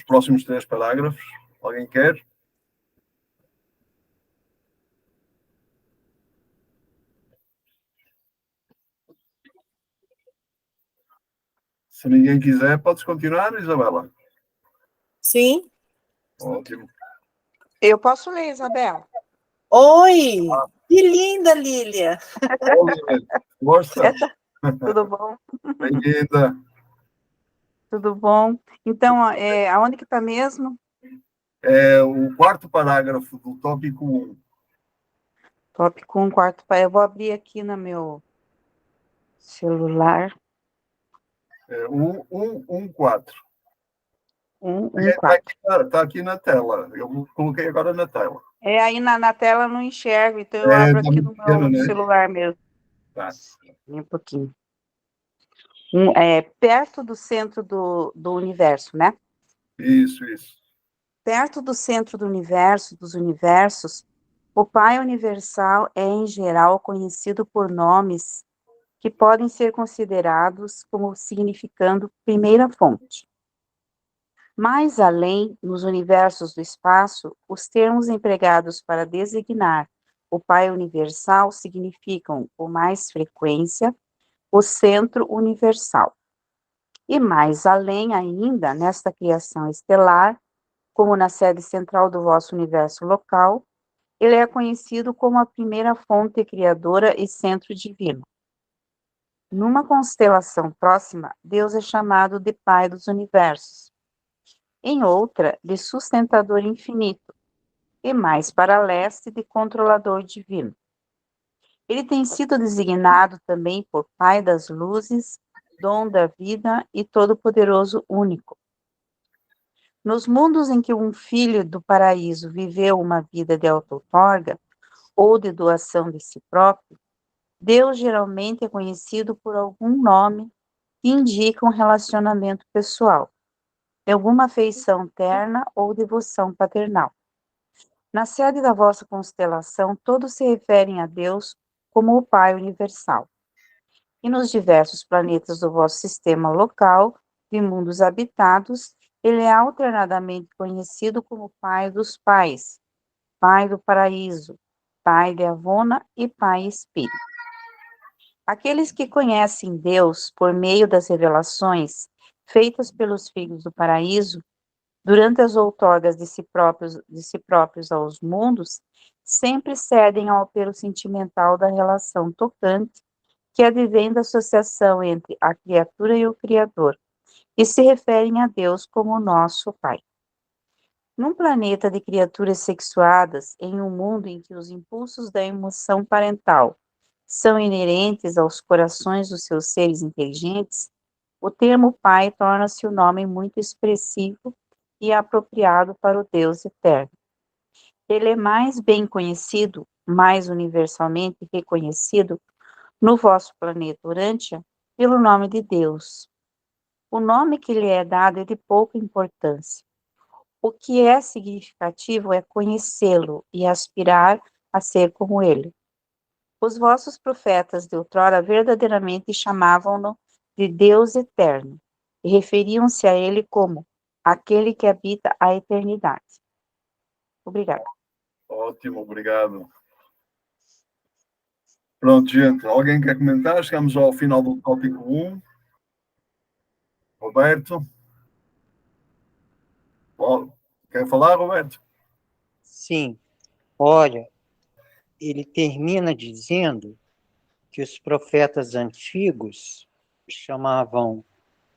próximos 3 parágrafos. Alguém quer? Se ninguém quiser, podes continuar, Isabela. Sim? Ótimo. Eu posso ler, Isabel. Oi! Que linda, Lília! Força! Tudo bom? Bem-vinda! Tudo bom? Então, aonde que está mesmo? É o 4º parágrafo do tópico 1. Tópico 1, quarto. Eu vou abrir aqui no meu celular. 114. 114. Está aqui na tela. Eu coloquei agora na tela. Aí na tela eu não enxergo, então eu abro aqui no meu né? celular mesmo. Tá. Um pouquinho. Perto do centro do universo, né? Isso. Perto do centro do universo, dos universos, o Pai Universal é, em geral, conhecido por nomes que podem ser considerados como significando primeira fonte. Mais além, nos universos do espaço, os termos empregados para designar o Pai Universal significam, com mais frequência, o Centro Universal. E mais além ainda, nesta criação estelar, como na sede central do vosso universo local, ele é conhecido como a primeira fonte criadora e centro divino. Numa constelação próxima, Deus é chamado de Pai dos Universos. Em outra, de Sustentador Infinito. E mais para leste, de Controlador Divino. Ele tem sido designado também por Pai das Luzes, Dom da Vida e Todo-Poderoso Único. Nos mundos em que um filho do paraíso viveu uma vida de auto-outorga, ou de doação de si próprio, Deus geralmente é conhecido por algum nome que indica um relacionamento pessoal, de alguma afeição terna ou devoção paternal. Na sede da vossa constelação, todos se referem a Deus como o Pai universal. E nos diversos planetas do vosso sistema local de mundos habitados, ele é alternadamente conhecido como Pai dos Pais, Pai do Paraíso, Pai de Avona e Pai Espírito. Aqueles que conhecem Deus por meio das revelações feitas pelos filhos do paraíso, durante as outorgas de si próprios aos mundos, sempre cedem ao apelo sentimental da relação tocante que advém da associação entre a criatura e o Criador, e se referem a Deus como nosso Pai. Num planeta de criaturas sexuadas, em um mundo em que os impulsos da emoção parental são inerentes aos corações dos seus seres inteligentes, o termo Pai torna-se um nome muito expressivo e apropriado para o Deus eterno. Ele é mais bem conhecido, mais universalmente reconhecido no vosso planeta Urântia pelo nome de Deus. O nome que lhe é dado é de pouca importância. O que é significativo é conhecê-lo e aspirar a ser como ele. Os vossos profetas de outrora verdadeiramente chamavam-no de Deus eterno e referiam-se a ele como aquele que habita a eternidade. Obrigada. Ótimo, obrigado. Pronto, gente. Alguém quer comentar? Chegamos ao final do tópico 1. Roberto? Quer falar, Roberto? Sim. Olha, ele termina dizendo que os profetas antigos chamavam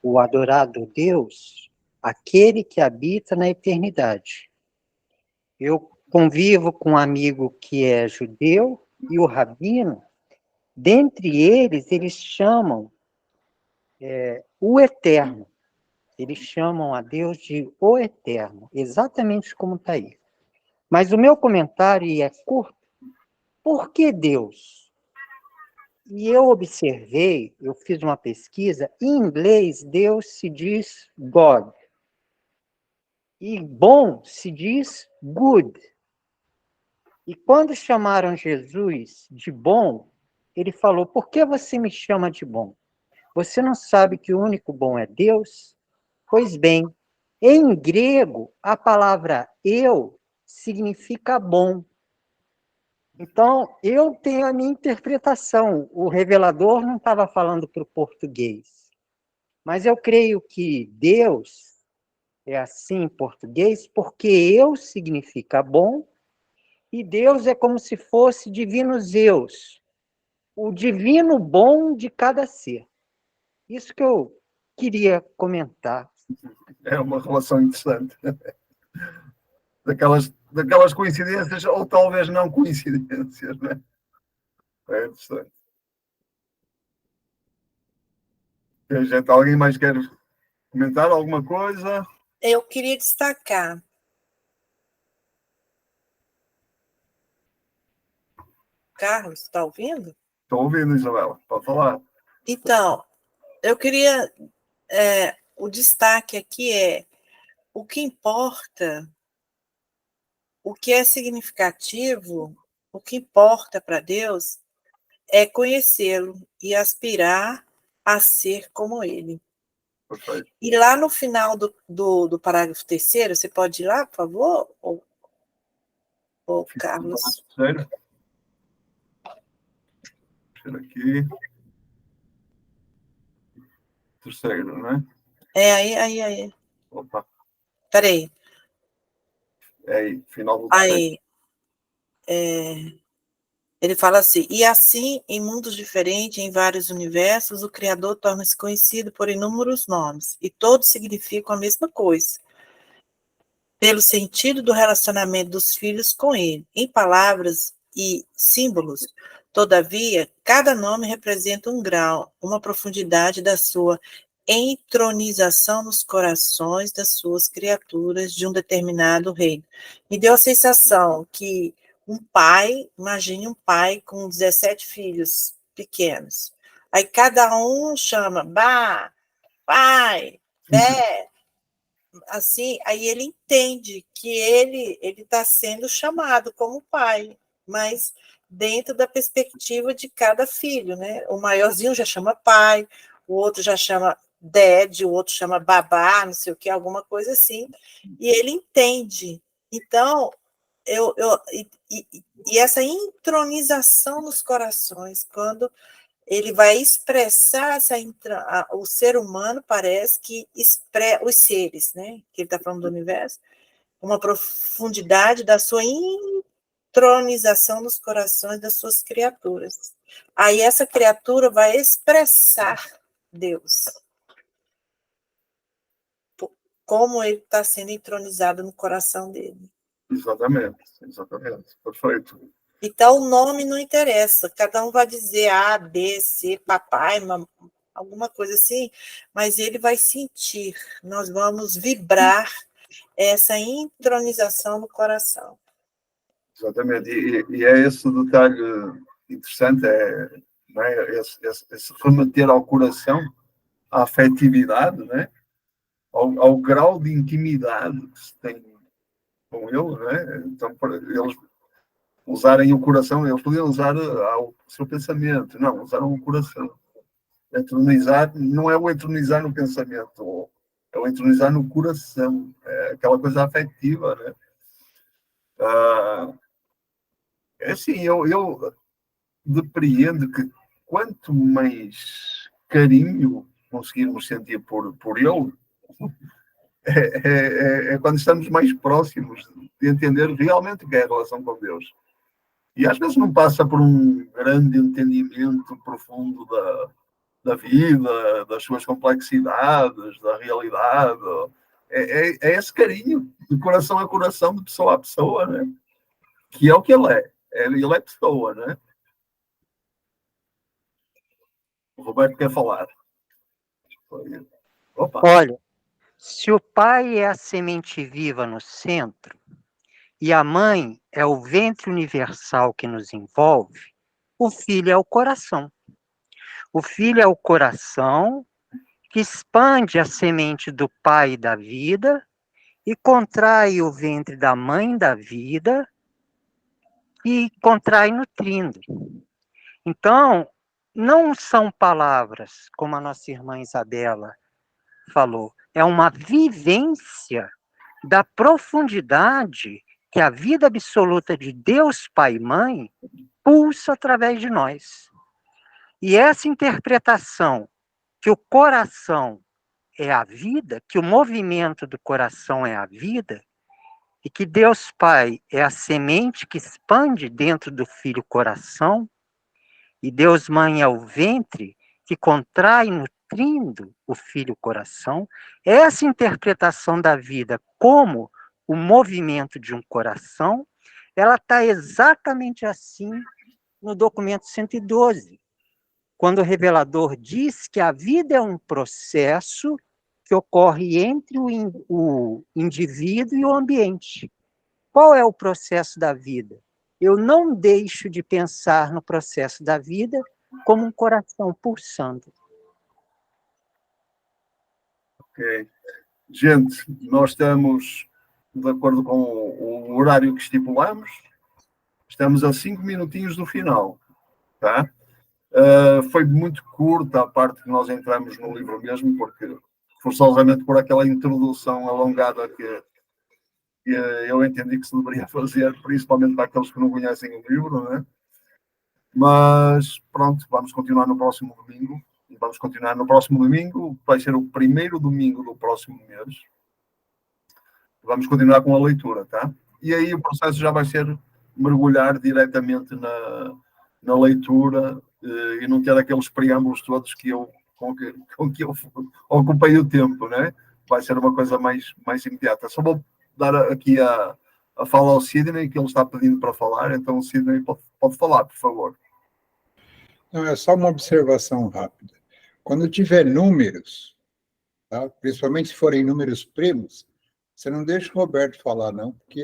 o adorado Deus aquele que habita na eternidade. Eu convivo com um amigo que é judeu e o rabino. Dentre eles chamam o Eterno. Eles chamam a Deus de o Eterno, exatamente como está aí. Mas o meu comentário é curto. Por que Deus? E eu observei, eu fiz uma pesquisa, em inglês Deus se diz God. E bom se diz good. E quando chamaram Jesus de bom, ele falou, por que você me chama de bom? Você não sabe que o único bom é Deus? Pois bem, em grego, a palavra eu significa bom. Então, eu tenho a minha interpretação. O revelador não estava falando para o português. Mas eu creio que Deus é assim em português porque eu significa bom e Deus é como se fosse divino Zeus, o divino bom de cada ser. Isso que eu queria comentar. É uma relação interessante. Daquelas coincidências, ou talvez não coincidências, né? É interessante. Gente, alguém mais quer comentar alguma coisa? Eu queria destacar. Carlos, está ouvindo? Estou ouvindo, Isabela. Pode falar. Então, eu queria... o destaque aqui é o que importa, o que é significativo, o que importa para Deus é conhecê-lo e aspirar a ser como ele. Perfeito. E lá no final do parágrafo 3º, você pode ir lá, por favor, ou Carlos? Sério? Deixa aqui. Terceiro, não é? Aí. Opa. Peraí. É aí, final do terceiro. Aí. Ele fala assim, e assim, em mundos diferentes, em vários universos, o Criador torna-se conhecido por inúmeros nomes, e todos significam a mesma coisa, pelo sentido do relacionamento dos filhos com ele, em palavras e símbolos. Todavia, cada nome representa um grau, uma profundidade da sua entronização nos corações das suas criaturas de um determinado reino. Me deu a sensação que um pai, imagine um pai com 17 filhos pequenos. Aí cada um chama, bah, pai, bé, assim, aí ele entende que ele está sendo chamado como pai, mas dentro da perspectiva de cada filho, né? O maiorzinho já chama pai, o outro já chama dad, o outro chama babá, não sei o que, alguma coisa assim, e ele entende. Então, e essa intronização nos corações, quando ele vai expressar o ser humano, parece que os seres, né? Que ele está falando do universo, uma profundidade da sua intronização nos corações das suas criaturas. Aí essa criatura vai expressar Deus, como ele está sendo entronizado no coração dele. Exatamente, perfeito. Então, o nome não interessa, cada um vai dizer A, B, C, papai, alguma coisa assim, mas ele vai sentir, nós vamos vibrar essa intronização no coração. Exatamente, e é esse detalhe interessante, não é? Esse remeter ao coração, à afetividade, né? ao grau de intimidade que se tem com ele, né? Então, eles usarem o coração, eles podiam usar o seu pensamento, não, usaram o coração. Entronizar não é o entronizar no pensamento, é o entronizar no coração, é aquela coisa afetiva, né? É assim, eu depreendo que quanto mais carinho conseguirmos sentir por ele, é quando estamos mais próximos de entender realmente o que é a relação com Deus. E às vezes não passa por um grande entendimento profundo da vida, das suas complexidades, da realidade. É esse carinho, de coração a coração, de pessoa a pessoa, né? Que é o que ele é. Ele é pessoa, né? O Roberto quer falar. Opa. Olha, se o pai é a semente viva no centro, e a mãe é o ventre universal que nos envolve, o filho é o coração. O filho é o coração que expande a semente do pai da vida e contrai o ventre da mãe da vida e contrai nutrindo. Então, não são palavras, como a nossa irmã Isabela falou, é uma vivência da profundidade que a vida absoluta de Deus Pai e Mãe pulsa através de nós. E essa interpretação que o coração é a vida, que o movimento do coração é a vida, e que Deus Pai é a semente que expande dentro do filho coração, e Deus Mãe é o ventre que contrai nutrindo o filho coração, essa interpretação da vida como o movimento de um coração, ela está exatamente assim no documento 112, quando o revelador diz que a vida é um processo que ocorre entre o indivíduo e o ambiente. Qual é o processo da vida? Eu não deixo de pensar no processo da vida como um coração pulsando. Ok. Gente, nós estamos de acordo com o horário que estipulamos, estamos a 5 minutinhos do final, tá? Foi muito curta a parte que nós entramos no livro mesmo, porque forçosamente por aquela introdução alongada que eu entendi que se deveria fazer, principalmente para aqueles que não conhecem o livro, né? Mas pronto, vamos continuar no próximo domingo. Vamos continuar no próximo domingo, vai ser o primeiro domingo do próximo mês. Vamos continuar com a leitura, tá? E aí o processo já vai ser mergulhar diretamente na leitura e não ter aqueles preâmbulos todos com que eu ocupei o tempo, né? Vai ser uma coisa mais imediata. Só vou dar aqui a fala ao Sidney, que ele está pedindo para falar, então o Sidney pode falar, por favor. Não, é só uma observação rápida. Quando tiver números, tá? Principalmente se forem números primos, você não deixa o Roberto falar, não, porque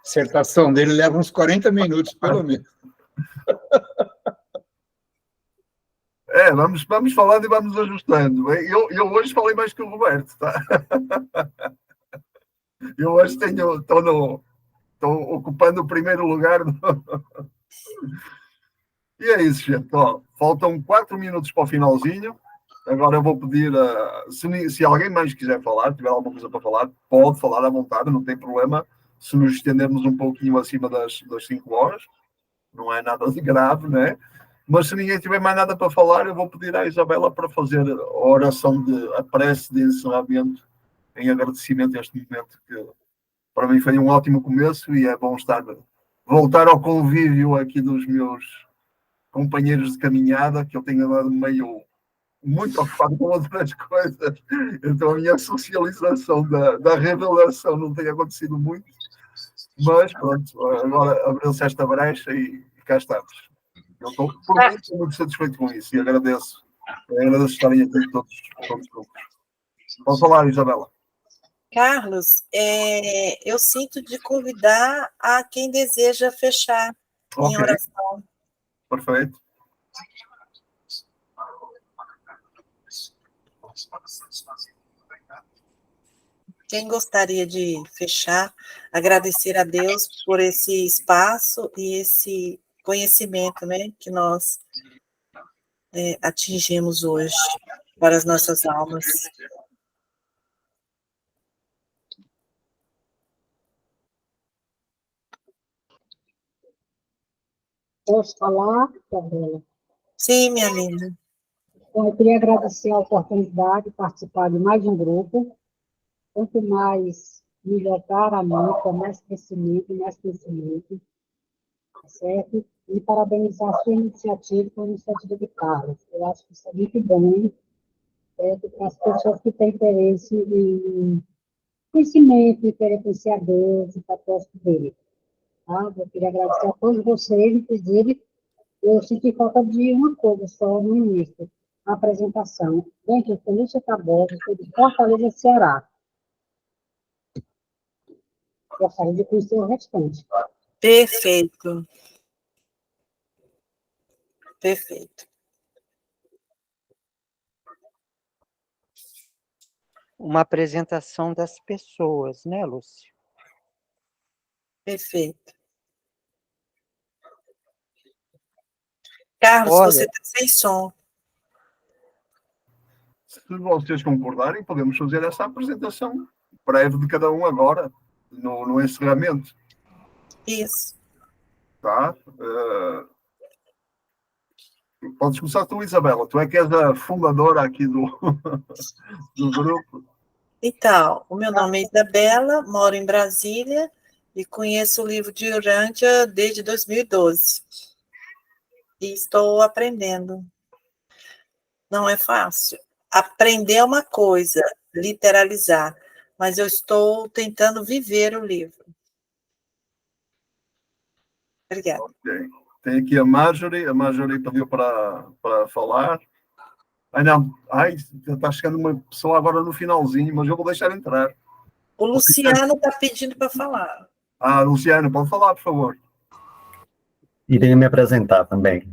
dissertação dele leva uns 40 minutos, pelo menos. Vamos falando e vamos ajustando. Eu hoje falei mais que o Roberto, tá? Eu hoje estou ocupando o primeiro lugar. E é isso, gente. Ó, faltam 4 minutos para o finalzinho. Agora eu vou pedir, se alguém mais quiser falar, tiver alguma coisa para falar, pode falar à vontade, não tem problema. Se nos estendermos um pouquinho acima das 5 horas, não é nada de grave, né? Mas se ninguém tiver mais nada para falar, eu vou pedir à Isabela para fazer a oração a prece de encerramento em agradecimento a este momento que para mim foi um ótimo começo e é bom voltar ao convívio aqui dos meus companheiros de caminhada, que eu tenho andado meio muito ocupado com outras coisas, então a minha socialização da revelação não tem acontecido muito, mas pronto, agora abriu-se esta brecha e cá estamos. Eu estou muito satisfeito com isso e agradeço estarem aqui todos juntos. Pode falar, Isabela. Carlos, eu sinto de convidar a quem deseja fechar em oração. Perfeito. Quem gostaria de fechar, agradecer a Deus por esse espaço e esse conhecimento, né, que nós atingimos hoje para as nossas almas. Posso falar, Isabela? Sim, minha linda. Então, eu queria agradecer a oportunidade de participar de mais um grupo. Quanto mais melhor para a mente, mais crescimento, certo? E parabenizar a sua iniciativa com a iniciativa de Carlos. Eu acho que isso é muito bom, certo? Para as pessoas que têm interesse em conhecimento, em querer conhecer a Deus, o propósito dele. Tá? Eu queria agradecer a todos vocês, inclusive, eu senti falta de uma coisa só no início, a apresentação. Gente, eu sou Lúcia Tabosa, sou de Fortaleza, Ceará. Gostaria de conhecer o restante. Perfeito. Perfeito. Uma apresentação das pessoas, né, Lúcia? Perfeito. Carlos, Olha, você está sem som. Se vocês concordarem, podemos fazer essa apresentação breve de cada um agora, no encerramento. Isso. Tá? Podes começar tu, Isabela. Tu é que és a fundadora aqui do grupo. Então, o meu nome é Isabela, moro em Brasília e conheço o livro de Urântia desde 2012. E estou aprendendo. Não é fácil. Aprender é uma coisa, literalizar, mas eu estou tentando viver o livro. Obrigada. Okay. Tem aqui a Marjorie pediu para falar. Está chegando uma pessoa agora no finalzinho, mas eu vou deixar entrar. O Luciano está pedindo para falar. Luciano, pode falar, por favor. Irei me apresentar também.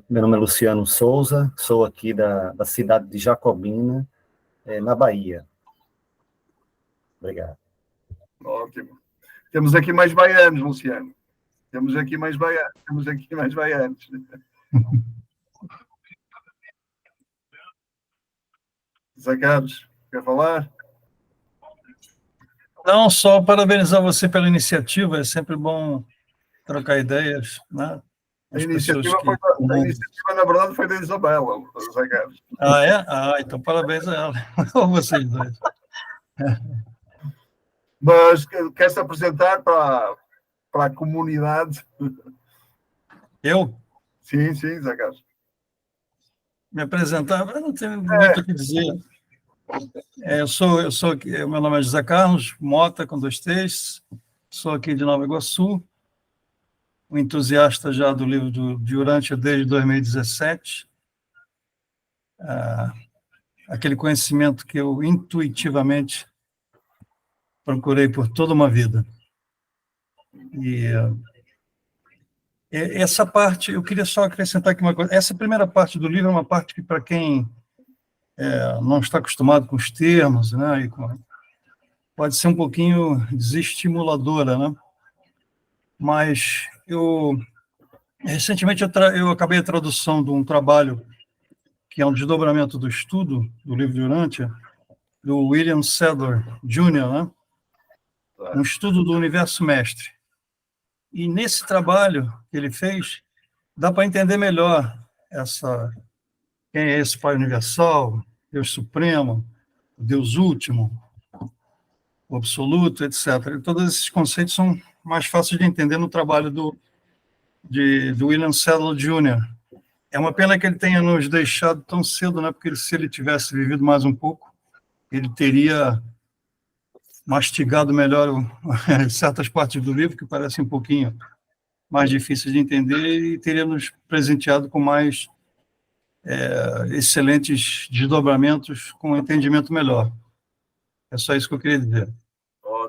Meu nome é Luciano Souza, sou aqui da cidade de Jacobina, na Bahia. Obrigado. Ótimo. Temos aqui mais baianos, Luciano. Temos aqui mais baianos. Zé Carlos, quer falar? Não, só parabenizar você pela iniciativa, é sempre bom trocar ideias, né? A iniciativa, na verdade, foi da Isabela, Zé Carlos. É? Então parabéns a ela, ou vocês dois. Mas quer se apresentar para a comunidade? Eu? Sim, Zé Carlos. Me apresentar, eu não tenho muito o que dizer. Meu nome é José Carlos Mota, com 2 T's, sou aqui de Nova Iguaçu, um entusiasta já do livro de Urântia desde 2017. Aquele conhecimento que eu intuitivamente procurei por toda uma vida. E essa parte, eu queria só acrescentar aqui uma coisa. Essa primeira parte do livro é uma parte que, para quem não está acostumado com os termos, né, pode ser um pouquinho desestimuladora, né? Mas recentemente eu acabei a tradução de um trabalho que é um desdobramento do estudo do livro de Urântia, do William Sadler Jr., né? Um estudo do universo mestre. E nesse trabalho que ele fez, dá para entender melhor quem é esse Pai Universal, Deus Supremo, Deus Último, o Absoluto, etc. E todos esses conceitos são mais fáceis de entender no trabalho do William Sadler Jr. É uma pena que ele tenha nos deixado tão cedo, né? Porque se ele tivesse vivido mais um pouco, ele teria mastigado melhor certas partes do livro, que parecem um pouquinho mais difíceis de entender, e teria nos presenteado com mais excelentes desdobramentos, com um entendimento melhor. É só isso que eu queria dizer.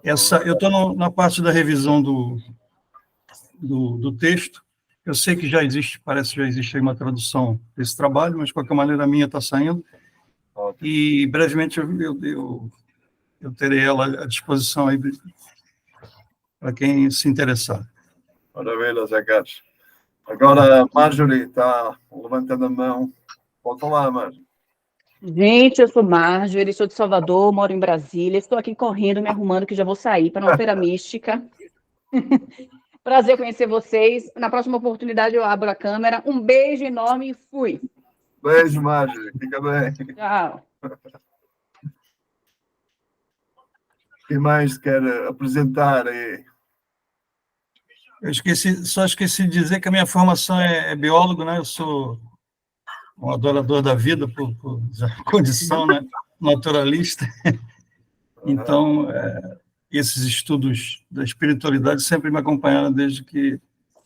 Eu estou na parte da revisão do texto. Eu sei que parece que já existe aí uma tradução desse trabalho, mas, de qualquer maneira, a minha está saindo. E, brevemente, eu terei ela à disposição aí para quem se interessar. Maravilha, Zé Carlos. Agora, Marjorie está levantando a mão. Pode falar, Marjorie. Gente, eu sou Marjorie, sou de Salvador, moro em Brasília, estou aqui correndo, me arrumando, que já vou sair para uma feira mística. Prazer conhecer vocês. Na próxima oportunidade eu abro a câmera. Um beijo enorme e fui. Beijo, Marjorie. Fica bem. Tchau. Quem mais quer apresentar aí? Só esqueci de dizer que a minha formação é biólogo, né? Eu sou um adorador da vida por condição, né? Naturalista. Então, esses estudos da espiritualidade sempre me acompanharam desde que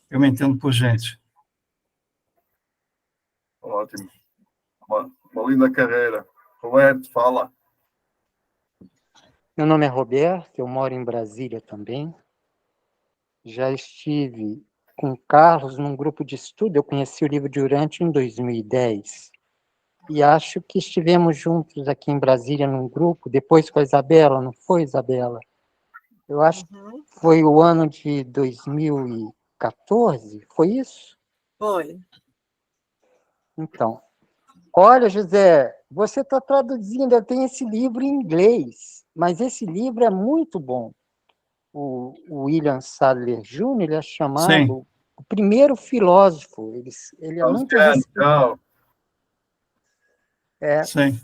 eu me entendo por gente. Ótimo. Uma linda carreira. Roberto, fala. Meu nome é Roberto, eu moro em Brasília também. Já estive com o Carlos num grupo de estudo, eu conheci o livro de Urântia em 2010. E acho que estivemos juntos aqui em Brasília num grupo, depois com a Isabela, não foi, Isabela? Eu acho que foi o ano de 2014, foi isso? Foi. Então, olha, José, você está traduzindo, eu tenho esse livro em inglês, mas esse livro é muito bom. O William Sadler Jr., ele é chamado o primeiro filósofo, ele é muito respeitado. Sim.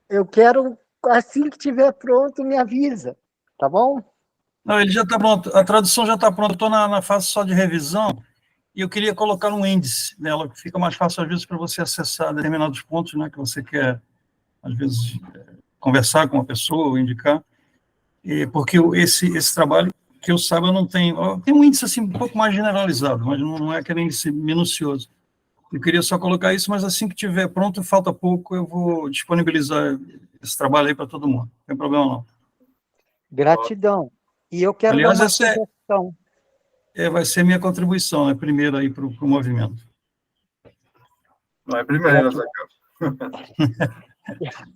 Eu quero, assim que estiver pronto, me avisa, tá bom? Não, ele já está pronto, a tradução já está pronta, estou na fase só de revisão, e eu queria colocar um índice nela, que fica mais fácil, às vezes, para você acessar determinados pontos, né, que você quer, às vezes, conversar com uma pessoa ou indicar, porque esse trabalho, que eu saiba, não tem um índice assim, um pouco mais generalizado, mas não é aquele índice minucioso. Eu queria só colocar isso, mas assim que estiver pronto, falta pouco, eu vou disponibilizar esse trabalho aí para todo mundo, não tem problema não. Gratidão. E eu quero dar uma sugestão. Vai ser minha contribuição, a primeira aí para o movimento. Não é primeira, Zé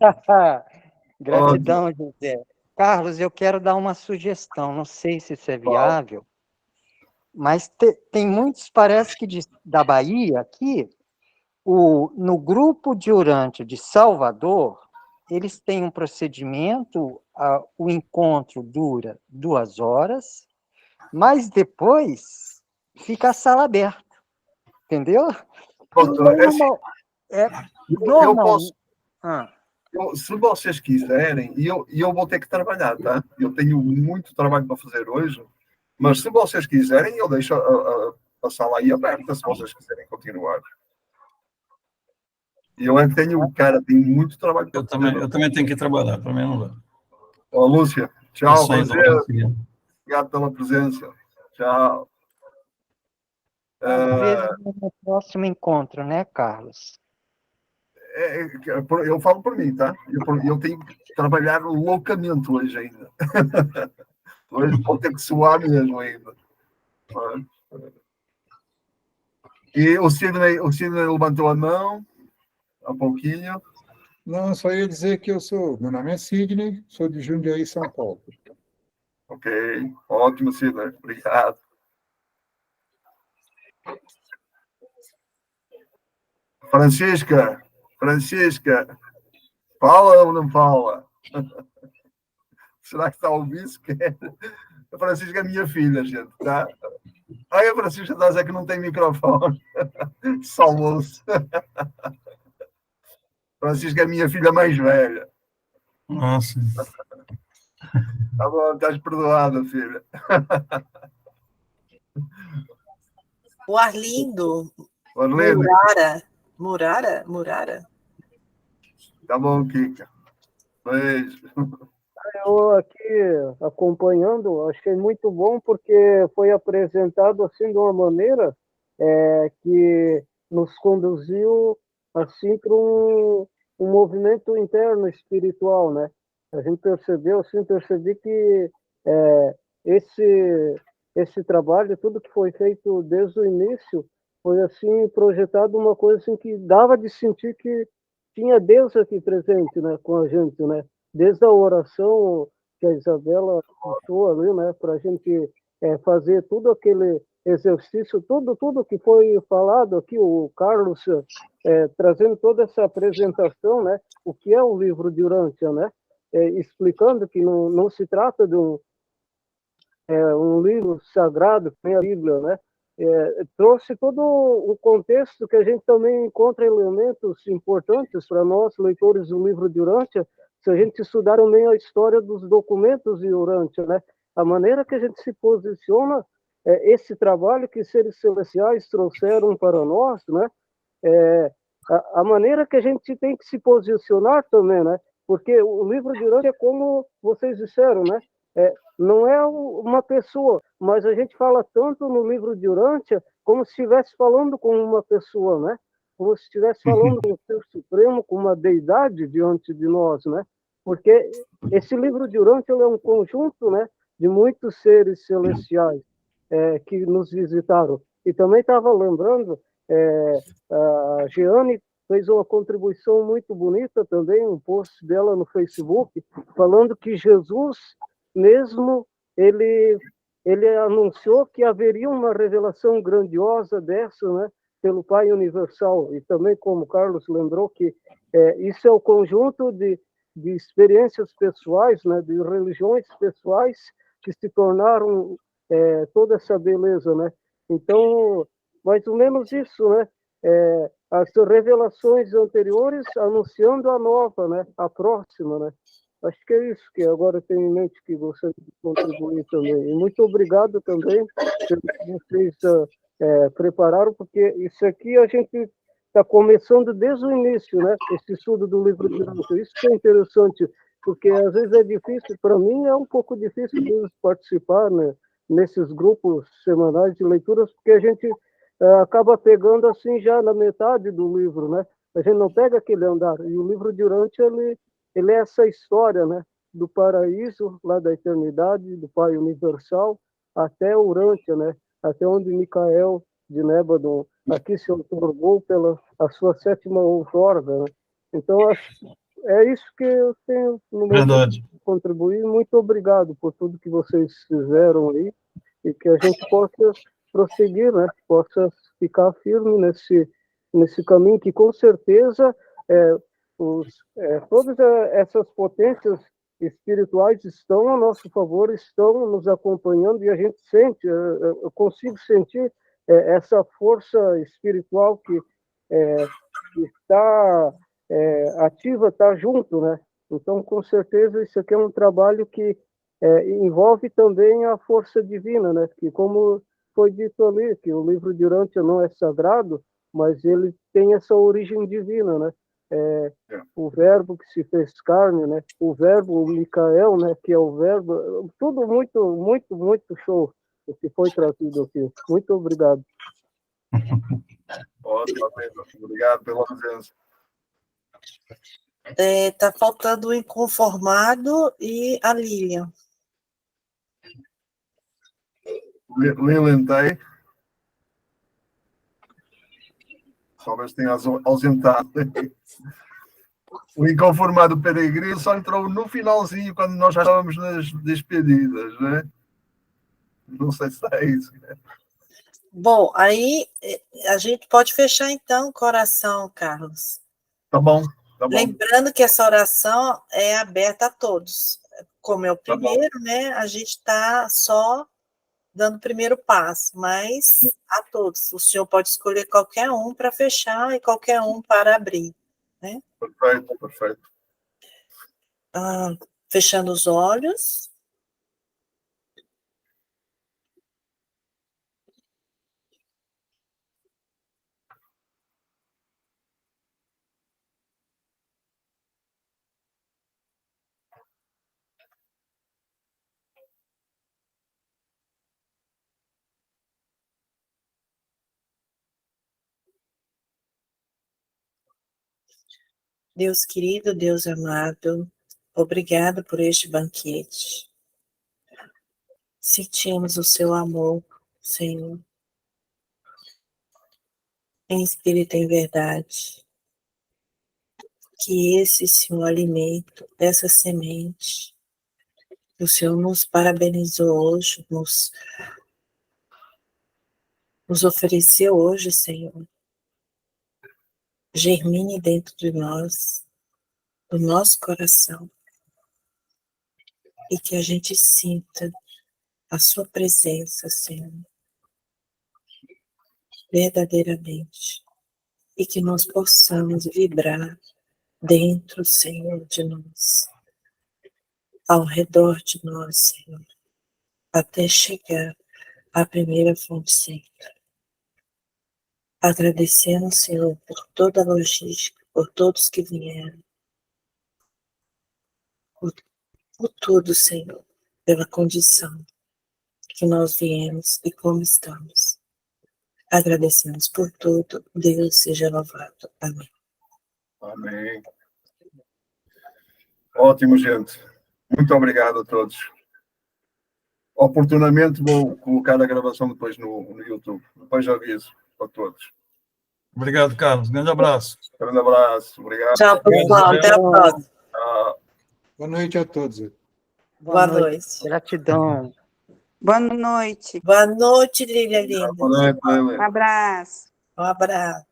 Carlos. Gratidão, José. Carlos, eu quero dar uma sugestão, não sei se isso é viável, mas tem muitos, parece que da Bahia, aqui, no grupo de Urântia de Salvador, eles têm um procedimento, o encontro dura 2 horas, mas depois fica a sala aberta, entendeu? Se vocês quiserem, e eu vou ter que trabalhar, tá? Eu tenho muito trabalho para fazer hoje, mas se vocês quiserem, eu deixo a sala aí aberta, se vocês quiserem continuar. E eu é que tenho muito trabalho para fazer. Eu também tenho que trabalhar, para mim não dá. Ó, Lúcia, tchau, prazer. Obrigado pela presença. Tchau. Às vezes no próximo encontro, né, Carlos? Eu falo por mim, tá? Eu tenho que trabalhar loucamente hoje ainda. Hoje pode ter que suar mesmo ainda. E o Sidney levantou a mão há pouquinho. Não, só ia dizer que meu nome é Sidney, sou de Jundiaí, São Paulo. Ok, ótimo, Sidney. Obrigado. Francisca, fala ou não fala? Será que está a ouvir sequer? A Francisca é minha filha, gente, tá? Ai, a Francisca está a dizer que não tem microfone. Só ouço. Francisca é minha filha mais velha. Nossa. Tá bom, estás perdoada, filha. O Arlindo Arlindo. Murara. Tá bom, Kika. Beijo. Eu aqui acompanhando, achei muito bom porque foi apresentado assim de uma maneira que nos conduziu assim para um movimento interno espiritual, né? A gente percebi que esse trabalho, tudo que foi feito desde o início, foi assim projetado uma coisa assim que dava de sentir que tinha Deus aqui presente, né, com a gente, né? Desde a oração que a Isabela puxou ali, né, para a gente fazer tudo aquele exercício, tudo que foi falado aqui, o Carlos trazendo toda essa apresentação, né, o que é o livro de Urântia, né, explicando que não se trata de um livro sagrado, que nem a Bíblia, né, trouxe todo o contexto que a gente também encontra elementos importantes para nós, leitores do livro de Urântia, se a gente estudar também a história dos documentos de Urântia, né? A maneira que a gente se posiciona, esse trabalho que seres celestiais trouxeram para nós, né? A maneira que a gente tem que se posicionar também, né? Porque o livro de Urântia é como vocês disseram, né? Não é uma pessoa, mas a gente fala tanto no livro de Urântia como se estivesse falando com uma pessoa, né? Como se estivesse falando com o Ser Supremo, com uma deidade diante de nós, né? Porque esse livro de Urântia é um conjunto, né, de muitos seres celestiais que nos visitaram. E também estava lembrando, a Jeane fez uma contribuição muito bonita também, um post dela no Facebook, falando que Jesus mesmo, ele anunciou que haveria uma revelação grandiosa dessa, né, pelo Pai Universal. E também, como o Carlos lembrou, que isso é o conjunto de experiências pessoais, né, de religiões pessoais que se tornaram toda essa beleza, né? Então, mais ou menos isso, né? As revelações anteriores anunciando a nova, né? A próxima, né? Acho que é isso que agora eu tenho em mente que gostaria de contribuir também. E muito obrigado também pelo que vocês prepararam, porque isso aqui a gente está começando desde o início, né? Esse estudo do livro de Urântia. Isso que é interessante, porque às vezes é difícil, para mim é um pouco difícil de participar, né, nesses grupos semanais de leituras, porque a gente acaba pegando assim já na metade do livro, né? A gente não pega aquele andar. E o livro de Urântia, ele é essa história, né? Do paraíso, lá da eternidade, do Pai Universal, até Urântia, né? Até onde Micael de Nébadon aqui se otorgou pela a sua 7ª outorga, né? Então, é isso que eu tenho no meu contribuir. Muito obrigado por tudo que vocês fizeram aí e que a gente possa prosseguir, né? Possa ficar firme nesse caminho que, com certeza, todas essas potências espirituais estão a nosso favor, estão nos acompanhando e a gente sente, eu consigo sentir essa força espiritual que está ativa, está junto, né? Então, com certeza, isso aqui é um trabalho que envolve também a força divina, né? Que, como foi dito ali, que o livro de Urântia não é sagrado, mas ele tem essa origem divina, né? O verbo que se fez carne, né? O verbo, o Micael, né? Que é o verbo, tudo muito, muito, muito show o que foi trazido aqui. Muito obrigado. Ótimo, obrigado pela presença. Tá faltando o Inconformado e a Lilian. Lilian está aí? Talvez tenha ausentado. O inconformado peregrino só entrou no finalzinho, quando nós já estávamos nas despedidas, né? Não sei se é isso. Bom, aí a gente pode fechar então o coração, Carlos. Tá bom, tá bom. Lembrando que essa oração é aberta a todos. Como é o Tá bom. primeiro, né? A gente está só dando o primeiro passo, mas a todos. O senhor pode escolher qualquer um para fechar e qualquer um para abrir, né? Perfeito, perfeito. Fechando os olhos. Deus querido, Deus amado, obrigado por este banquete. Sentimos o seu amor, Senhor, em espírito e em verdade. Que esse, Senhor, alimento dessa semente, o Senhor nos parabenizou hoje, nos ofereceu hoje, Senhor, germine dentro de nós, do nosso coração, e que a gente sinta a sua presença, Senhor, verdadeiramente, e que nós possamos vibrar dentro, Senhor, de nós, ao redor de nós, Senhor, até chegar à primeira fonte centro. Agradecendo, Senhor, por toda a logística, por todos que vieram, por tudo, Senhor, pela condição que nós viemos e como estamos. Agradecemos por tudo. Deus seja louvado. Amém. Amém. Ótimo, gente. Muito obrigado a todos. Oportunamente vou colocar a gravação depois no YouTube. Depois aviso para todos. Obrigado, Carlos. Grande abraço. Grande abraço. Obrigado. Tchau, pessoal. Até a próxima. Boa noite a todos. Boa noite. Gratidão. Boa noite. Boa noite, Lília linda. Boa noite, Lilian. Um abraço. Um abraço.